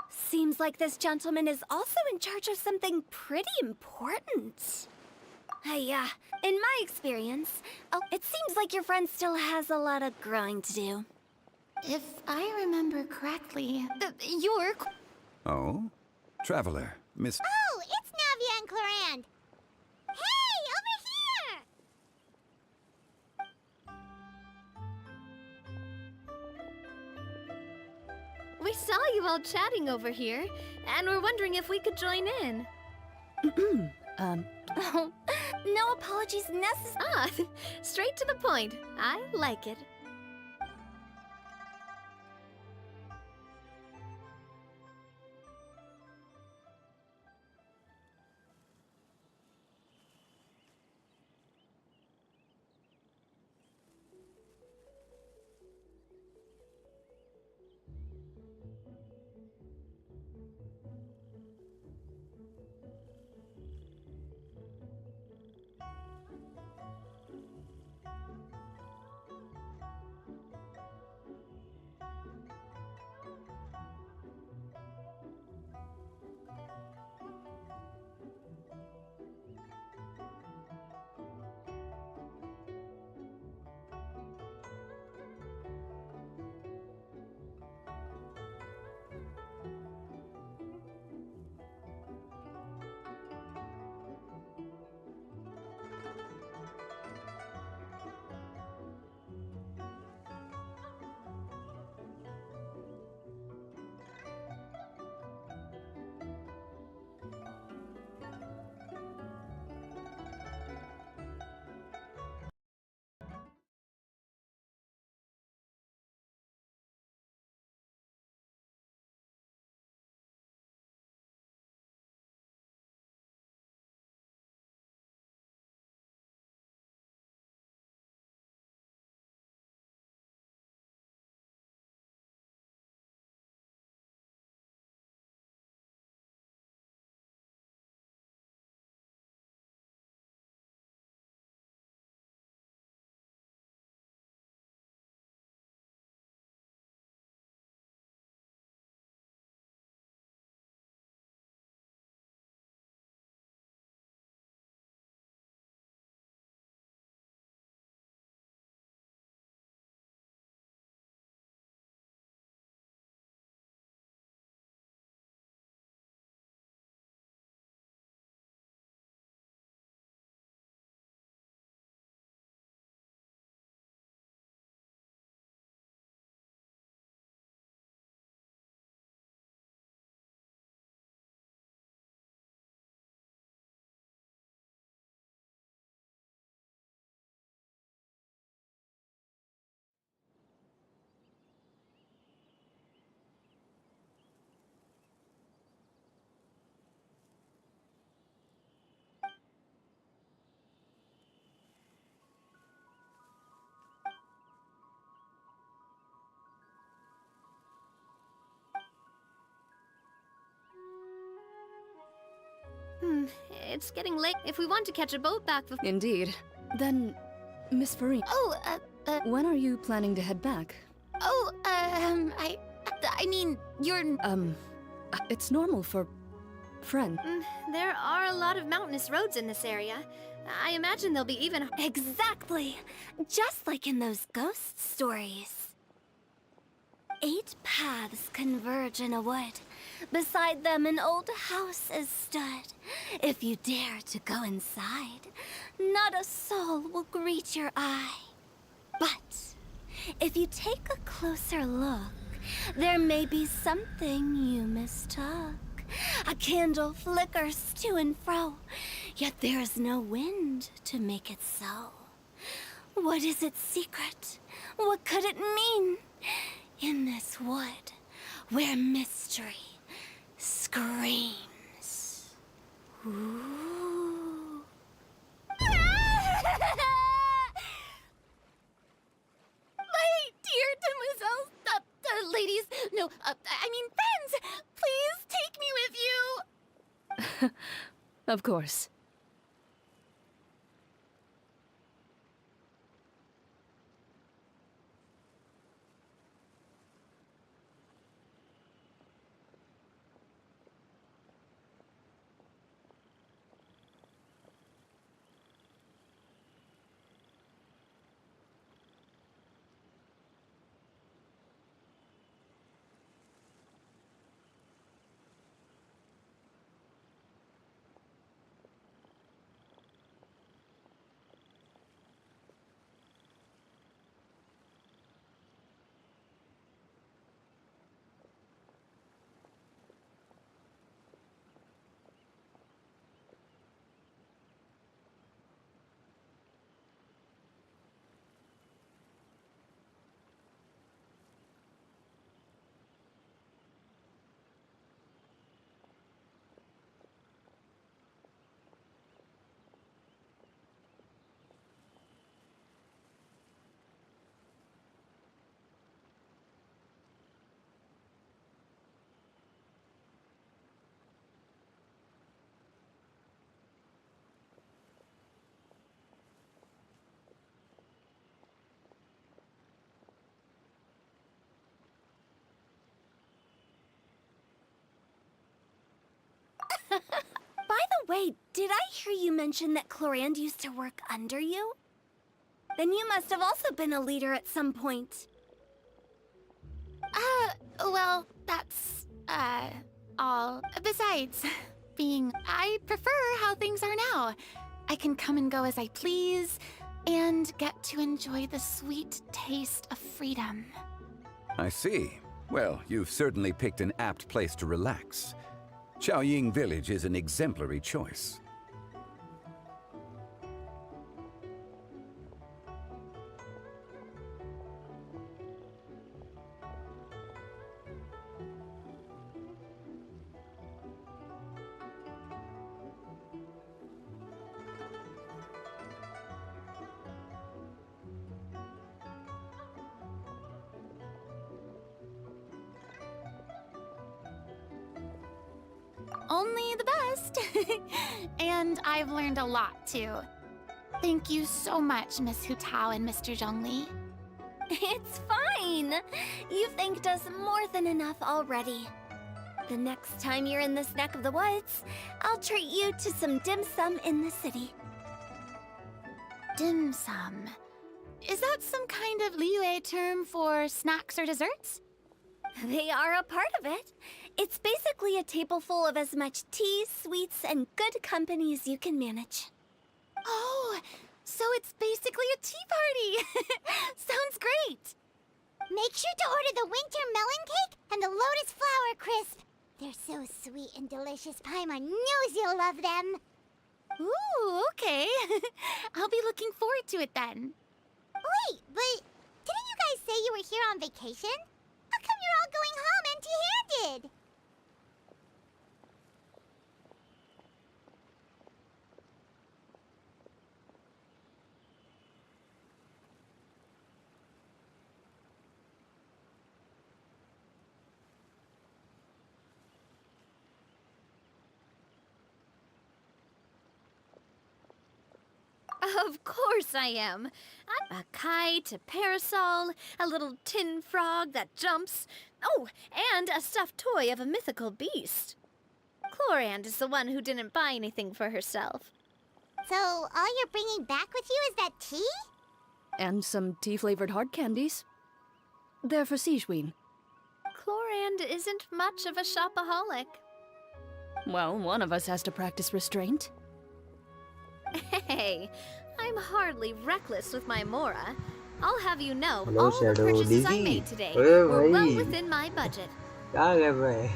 Seems like this gentleman is also in charge of something pretty important. In my experience, it seems like your friend still has a lot of growing to do. If I remember correctly, you're... Oh? Traveler, Miss... Oh, it's Navia and Clarand. Hey, over here! We saw you all chatting over here, and we're wondering if we could join in. No apologies necessary. Straight to the point. I like it. It's getting late. If we want to catch a boat back before... Indeed. Then, Miss Farine, when are you planning to head back? I mean, you're... It's normal for... friend. There are a lot of mountainous roads in this area. I imagine they'll be even... Exactly. Just like in those ghost stories. 8 paths converge in a wood. Beside them an old house is stood. If you dare to go inside, not a soul will greet your eye. But if you take a closer look, there may be something you mistook. A candle flickers to and fro, yet there is no wind to make it so. What is its secret? What could it mean? In this wood, where mystery screams. Ooh. My dear demoiselles, ladies, no, I mean friends, please take me with you. Of course. By the way, did I hear you mention that Clorand used to work under you? Then you must have also been a leader at some point. Well, that's, all. Besides, I prefer how things are now. I can come and go as I please, and get to enjoy the sweet taste of freedom. I see. Well, you've certainly picked an apt place to relax. Chaoying Village is an exemplary choice. Only the best. And I've learned a lot, too. Thank you so much, Miss Hu Tao and Mr. Zhongli. It's fine. You've thanked us more than enough already. The next time you're in this neck of the woods, I'll treat you to some dim sum in the city. Dim sum. Is that some kind of Liyue term for snacks or desserts? They are a part of it. It's basically a table full of as much tea, sweets, and good company as you can manage. Oh, so it's basically a tea party. Sounds great. Make sure to order the winter melon cake and the lotus flower crisp. They're so sweet and delicious, Paimon knows you'll love them. Ooh, okay. I'll be looking forward to it then. Wait, but didn't you guys say you were here on vacation? How come you're all going home empty-handed? Of course I am. I'm a kite, a parasol, a little tin frog that jumps. Oh, and a stuffed toy of a mythical beast. Chlorand is the one who didn't buy anything for herself. So all you're bringing back with you is that tea? And some tea-flavored hard candies. They're for Sigewinne. Chlorand isn't much of a shopaholic. Well, one of us has to practice restraint. Hey, I'm hardly reckless with my Mora. I'll have you know, Hello, all the Shadow. purchases I Dizzy. made today Oye, were well bhai. within my budget. क्या कर रहा है?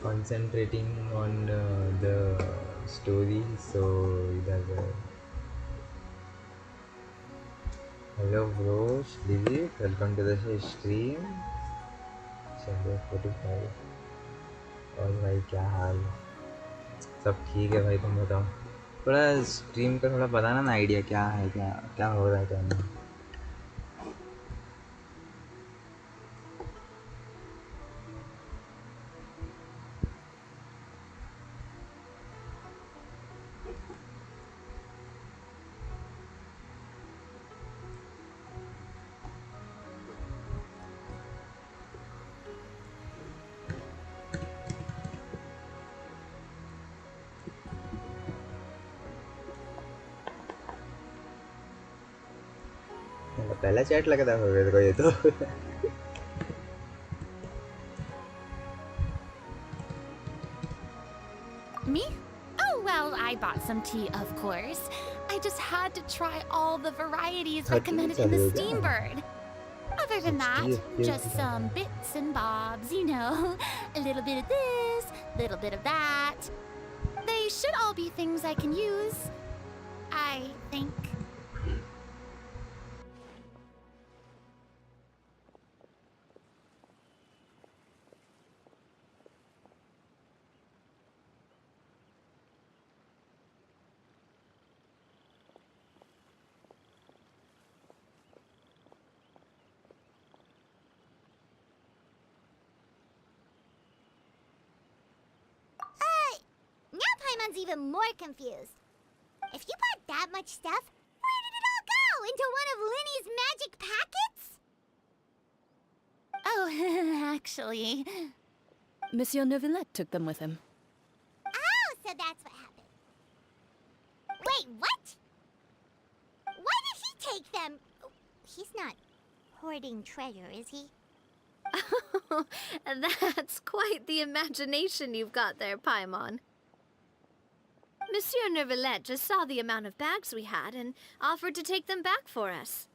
Concentrating on the story, so इधर hello bro, Lizzy, welcome to the stream. Sunday 45. और भाई क्या हाल? सब ठीक है भाई, तुम बताओ. थोड़ा स्ट्रीम का थोड़ा बताना ना, आइडिया क्या है, क्या क्या हो रहा है, क्या नहीं. पहला चैट लगा था मेरे को ये तो. Me? Oh, well, I bought some tea, of course. I just had to try all the varieties recommended in the Steambird. Other than that, just some bits and bobs, you know. A little bit of this, a little bit of that. They should all be things I can use, I think. Now Paimon's even more confused. If you bought that much stuff, where did it all go? Into one of Linny's magic packets? Oh, actually... Monsieur Neuvillette took them with him. Oh, so that's what happened. Wait, what? Why did he take them? He's not hoarding treasure, is he? That's quite the imagination you've got there, Paimon. Monsieur Neuvillette just saw the amount of bags we had and offered to take them back for us.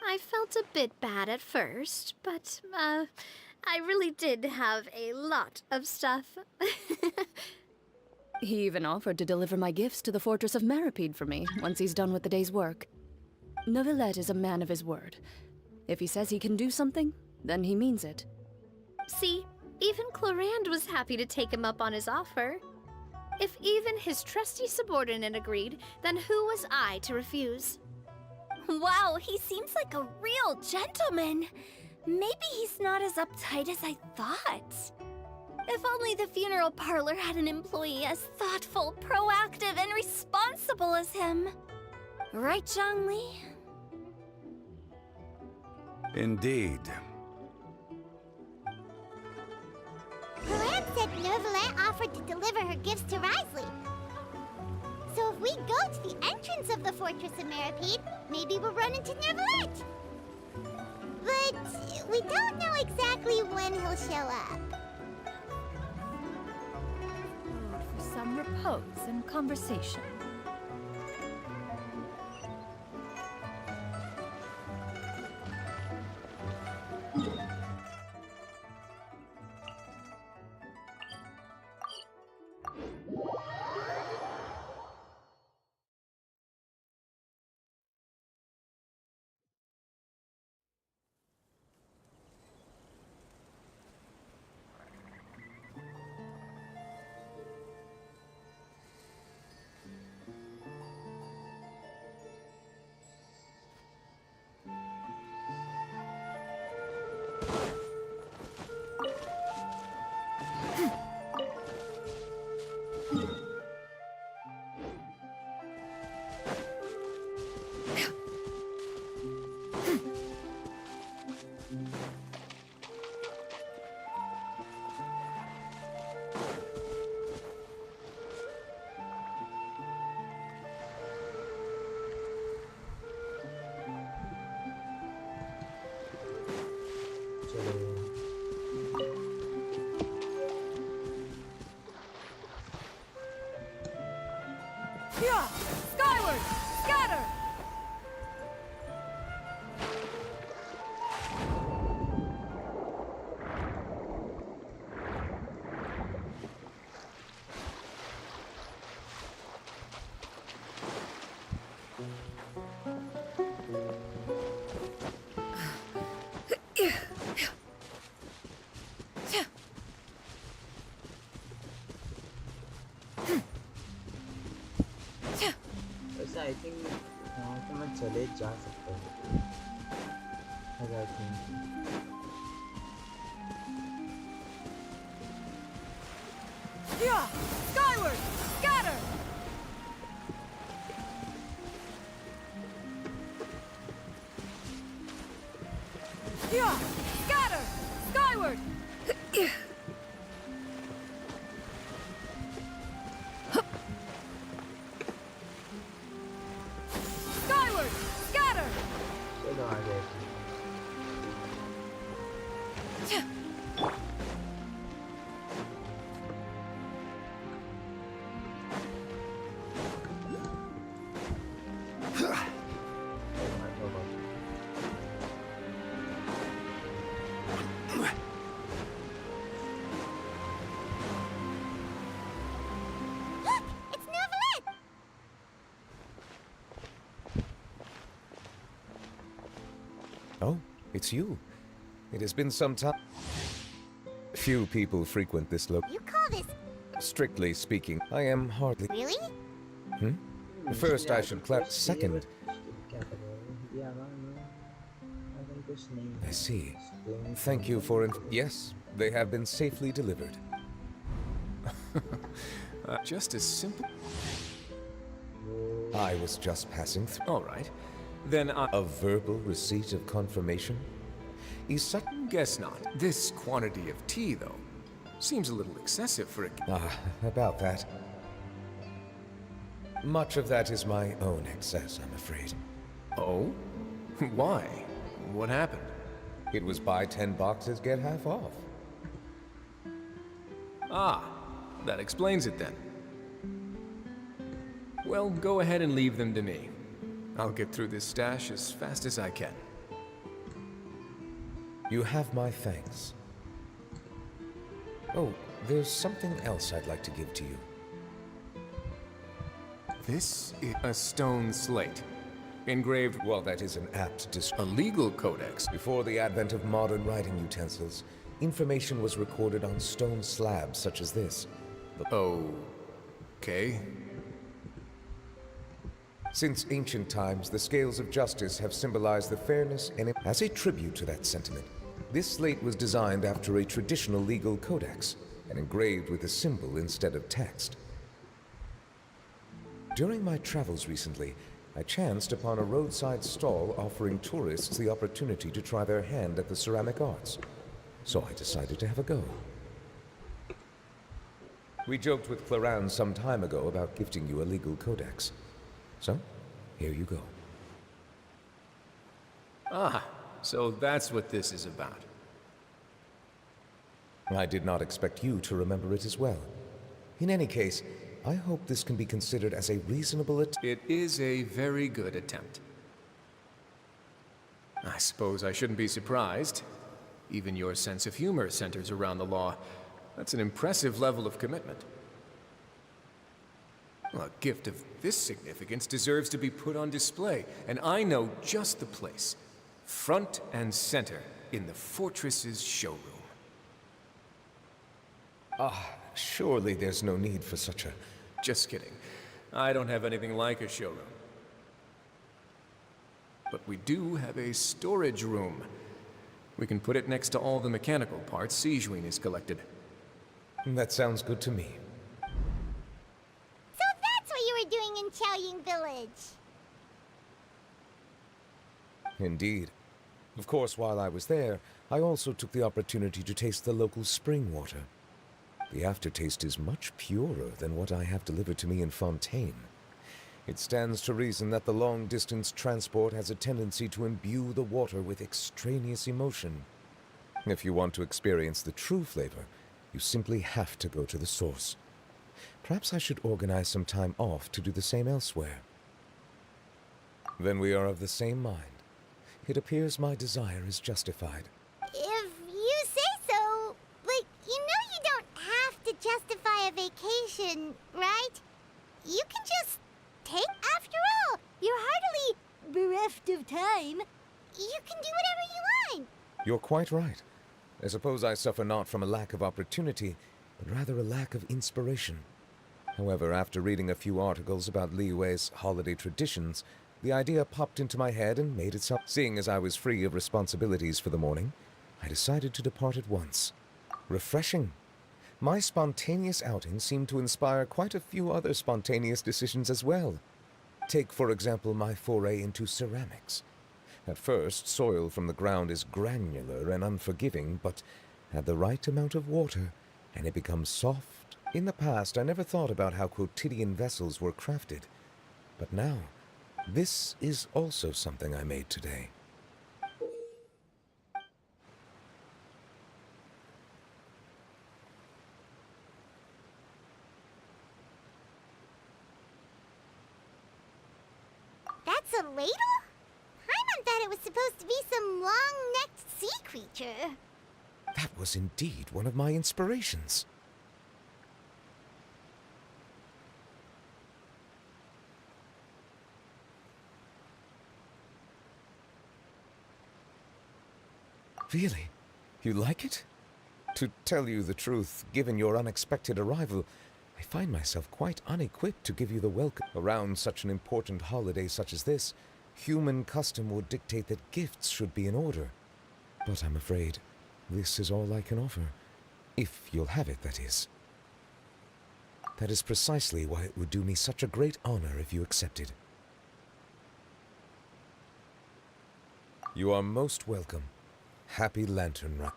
I felt a bit bad at first, but, I really did have a lot of stuff. He even offered to deliver my gifts to the Fortress of Meripede for me once he's done with the day's work. Neuvillette is a man of his word. If he says he can do something, then he means it. See, even Chlorand was happy to take him up on his offer. If even his trusty subordinate agreed, then who was I to refuse? Wow, he seems like a real gentleman. Maybe he's not as uptight as I thought. If only the funeral parlor had an employee as thoughtful, proactive, and responsible as him. Right, Zhongli? Indeed. Chlorand said Neuvillette offered to deliver her gifts to Risley. So if we go to the entrance of the Fortress of Meripede, maybe we'll run into Neuvillette. But we don't know exactly when he'll show up. Food for some repose and conversation. से I think यहाँ से मैं चले जा सकता हूँ I think Yeah! Skyward! Scatter! Yeah! Scatter! Skyward! Skyward! Scatter! चलो आ गए It's Neverland! Oh, it's you. It has been some time. Few people frequent this You call this Strictly speaking, I am hardly. really? First, I should clap. Second, क्या कर रहे हो ये आवाज़ में कुछ नहीं I see. Thank you for. Yes, they have been safely delivered. Just as simple. I was just passing through. All right. Then A verbal receipt of confirmation? Is such. guess not. This quantity of tea, though, seems a little excessive for a... About that. Much of that is my own excess, I'm afraid. Oh? Why? What happened? It was buy 10 boxes, get half off. Ah, that explains it then. Well, go ahead and leave them to me. I'll get through this stash as fast as I can. You have my thanks. Oh, there's something else I'd like to give to you. This is a stone slate. Engraved... Well, that is an apt A legal codex. Before the advent of modern writing utensils, information was recorded on stone slabs such as this. Okay. Since ancient times, the scales of justice have symbolized the fairness and... As a tribute to that sentiment, this slate was designed after a traditional legal codex and engraved with a symbol instead of text. During my travels recently, I chanced upon a roadside stall offering tourists the opportunity to try their hand at the ceramic arts, so I decided to have a go. We joked with Clarence some time ago about gifting you a legal codex. So, here you go. Ah, so that's what this is about. I did not expect you to remember it as well. In any case, I hope this can be considered as a reasonable It is a very good attempt. I suppose I shouldn't be surprised. Even your sense of humor centers around the law. That's an impressive level of commitment. A gift of this significance deserves to be put on display, and I know just the place. Front and center in the fortress's showroom. Surely there's no need for such a... Just kidding. I don't have anything like a showroom. But we do have a storage room. We can put it next to all the mechanical parts Sijuin has collected. That sounds good to me. So that's what you were doing in Chaoying Village. Indeed. Of course, while I was there, I also took the opportunity to taste the local spring water. The aftertaste is much purer than what I have delivered to me in Fontaine. It stands to reason that the long-distance transport has a tendency to imbue the water with extraneous emotion. If you want to experience the true flavor, you simply have to go to the source. Perhaps I should organize some time off to do the same elsewhere. Then we are of the same mind. It appears my desire is justified. If you say so, but you know you don't have to justify a vacation, right? You can just take. After all, you're hardly bereft of time. You can do whatever you want. You're quite right. I suppose I suffer not from a lack of opportunity, but rather a lack of inspiration. However, after reading a few articles about Liyue's holiday traditions, the idea popped into my head and made itself. Seeing as I was free of responsibilities for the morning, I decided to depart at once. Refreshing. My spontaneous outing seemed to inspire quite a few other spontaneous decisions as well. Take, for example, my foray into ceramics. At first, soil from the ground is granular and unforgiving, but add the right amount of water, and it becomes soft. In the past, I never thought about how quotidian vessels were crafted. But now, this is also something I made today. That's a ladle? Paimon thought it was supposed to be some long-necked sea creature. That was indeed one of my inspirations. Really? You like it? To tell you the truth, given your unexpected arrival, I find myself quite unequipped to give you the welcome. Around such an important holiday such as this, human custom would dictate that gifts should be in order. But I'm afraid this is all I can offer. If you'll have it, that is. That is precisely why it would do me such a great honor if you accepted. You are most welcome. Happy Lantern Run.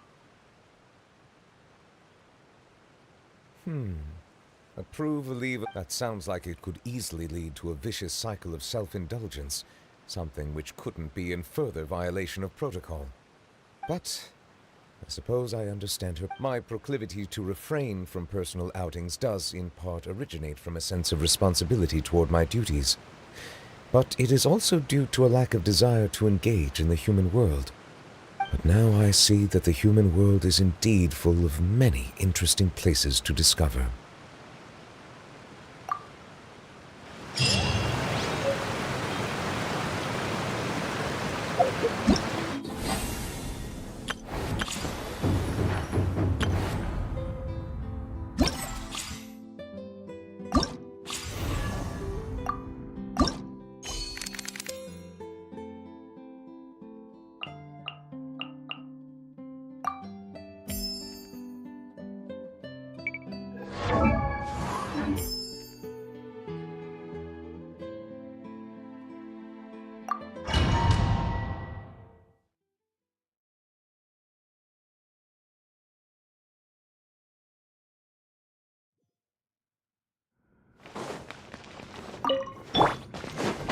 Approve or leave? That sounds like it could easily lead to a vicious cycle of self-indulgence, something which couldn't be in further violation of protocol. But I suppose I understand her. My proclivity to refrain from personal outings does, in part, originate from a sense of responsibility toward my duties. But it is also due to a lack of desire to engage in the human world. But now I see that the human world is indeed full of many interesting places to discover.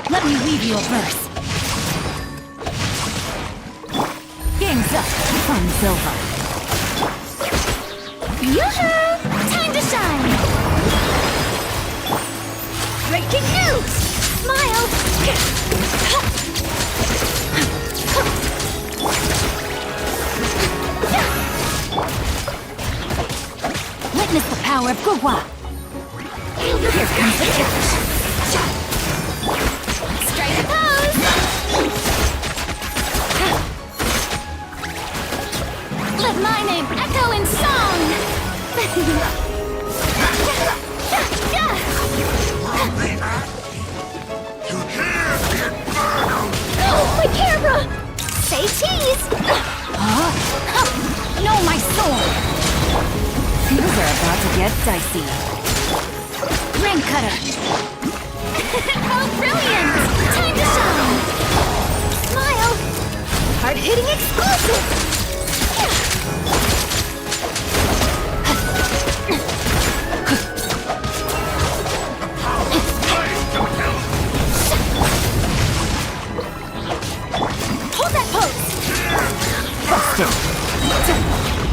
Let me weave you a verse. Game's up from silver. Yoo-hoo! Time to shine! Breaking news! Smile! Witness the power of Gugwa. Here comes the catch. Strike a pose! Let my name echo in song! Oh, my camera! Say cheese! Huh? No, my sword! Things are about to get dicey. Ring cutter! How brilliant! Time to shine! Smile! Hard-hitting exclusive! Hold that pose! Buster!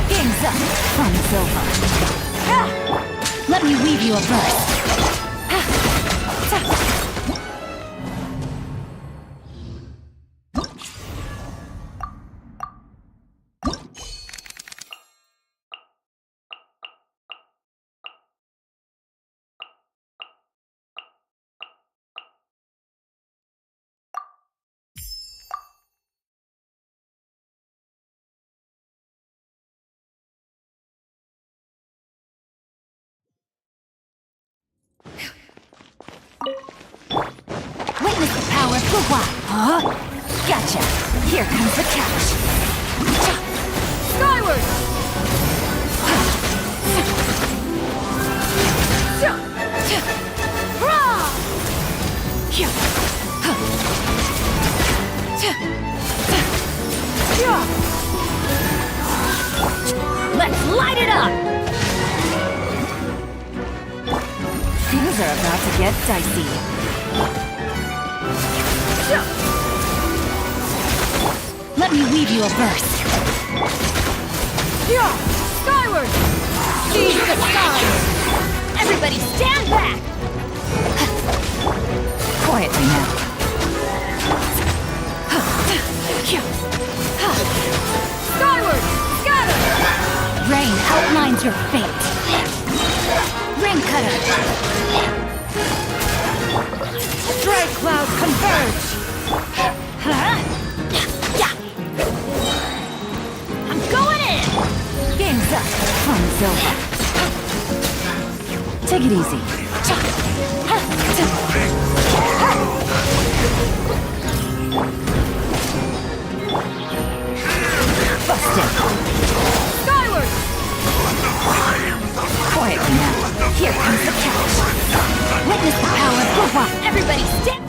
Game's up from silver. Let me weave you a verse. power for what? Huh? Gotcha. Here comes the catch. Skyward! Let's light it up! Things are about to get dicey. Let me weave you a burst. Skyward! Seize the skies! Everybody stand back! Quietly now. Skyward! Scatter! Rain outlines your fate. Rain cutter! Stray cloud converge! Huh? Yeah! I'm going in! Game's up. Fun's over. Take it easy. Busted! Skyward! Quietly now. Here comes the catch. Witness the power for what? Everybody stand!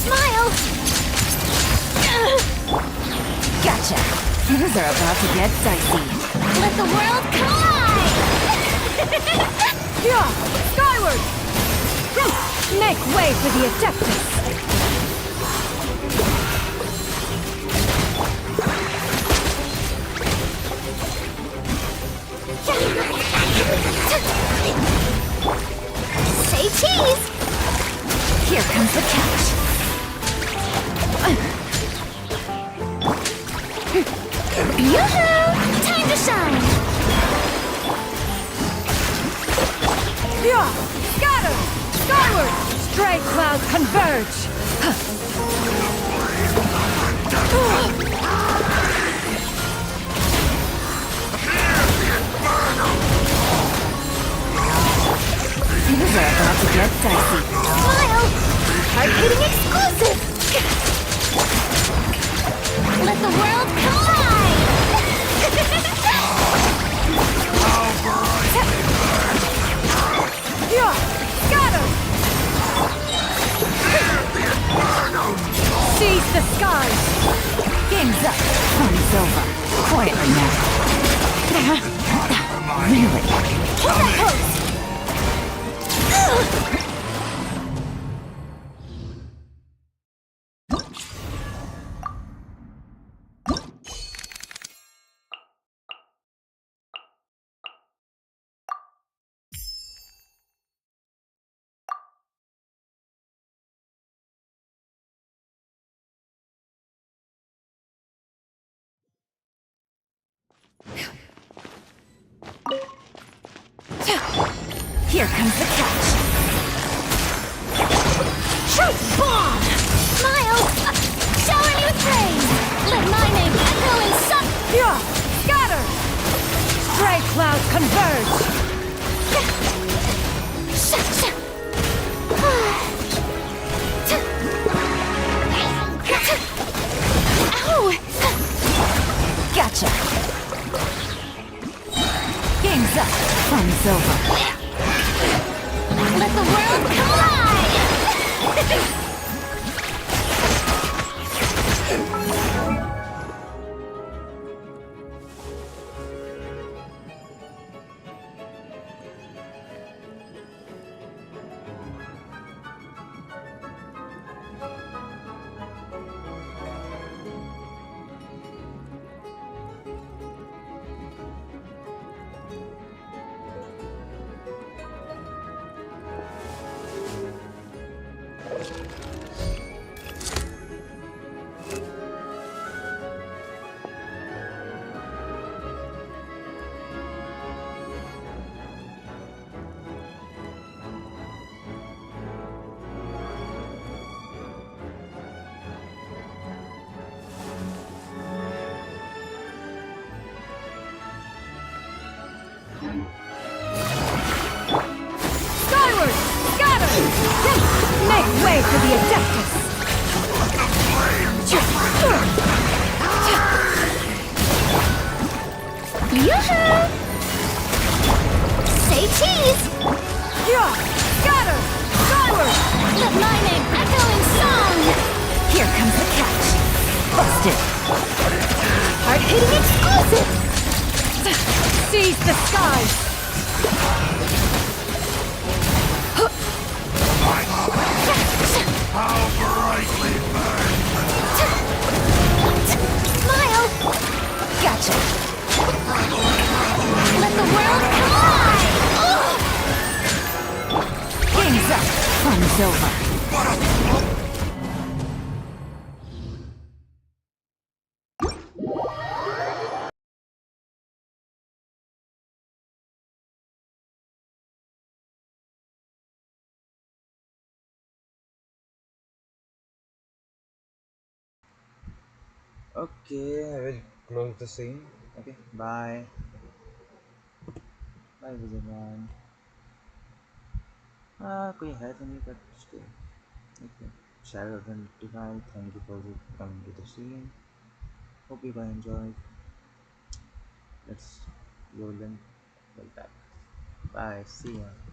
Smile! Gotcha. Things are about to get dicey. Let the world collide! Skyward! Make way for the Adeptus! Say cheese! Here comes the catch. Yoo-hoo! Time to shine! Scatter! Skyward! Stray clouds converge! Things are about to get dicey. Smile! Hard-hitting exclusive! Let the world collide! Scatter! Seize the skies! Game's up. Fun's over. Quietly now. Really? Hold that pose! Here comes the catch. Shoot! Bomb! Smile! Shower me with praise! Let my name echo in sun... Scatter! Stray clouds converge! Ow! Gotcha! Game's up. Fun's over. Let the world collide! way for the Adeptus! Yoo-hoo! Say cheese! Yeah! Scatter! Skyward! The miming, echoing song! Here comes the catch! Busted! Hard-hitting exclusive! Seize the skies! How brightly Smile! Gotcha! Let the world come alive! Game's up! Fun's over! Okay, I will close the scene. Okay, bye. Bye everyone. कोई है तो नहीं but still. Okay. Shadow 25, thank you for coming to the scene. Hope you guys enjoyed. Let's roll and well back. Bye, see ya.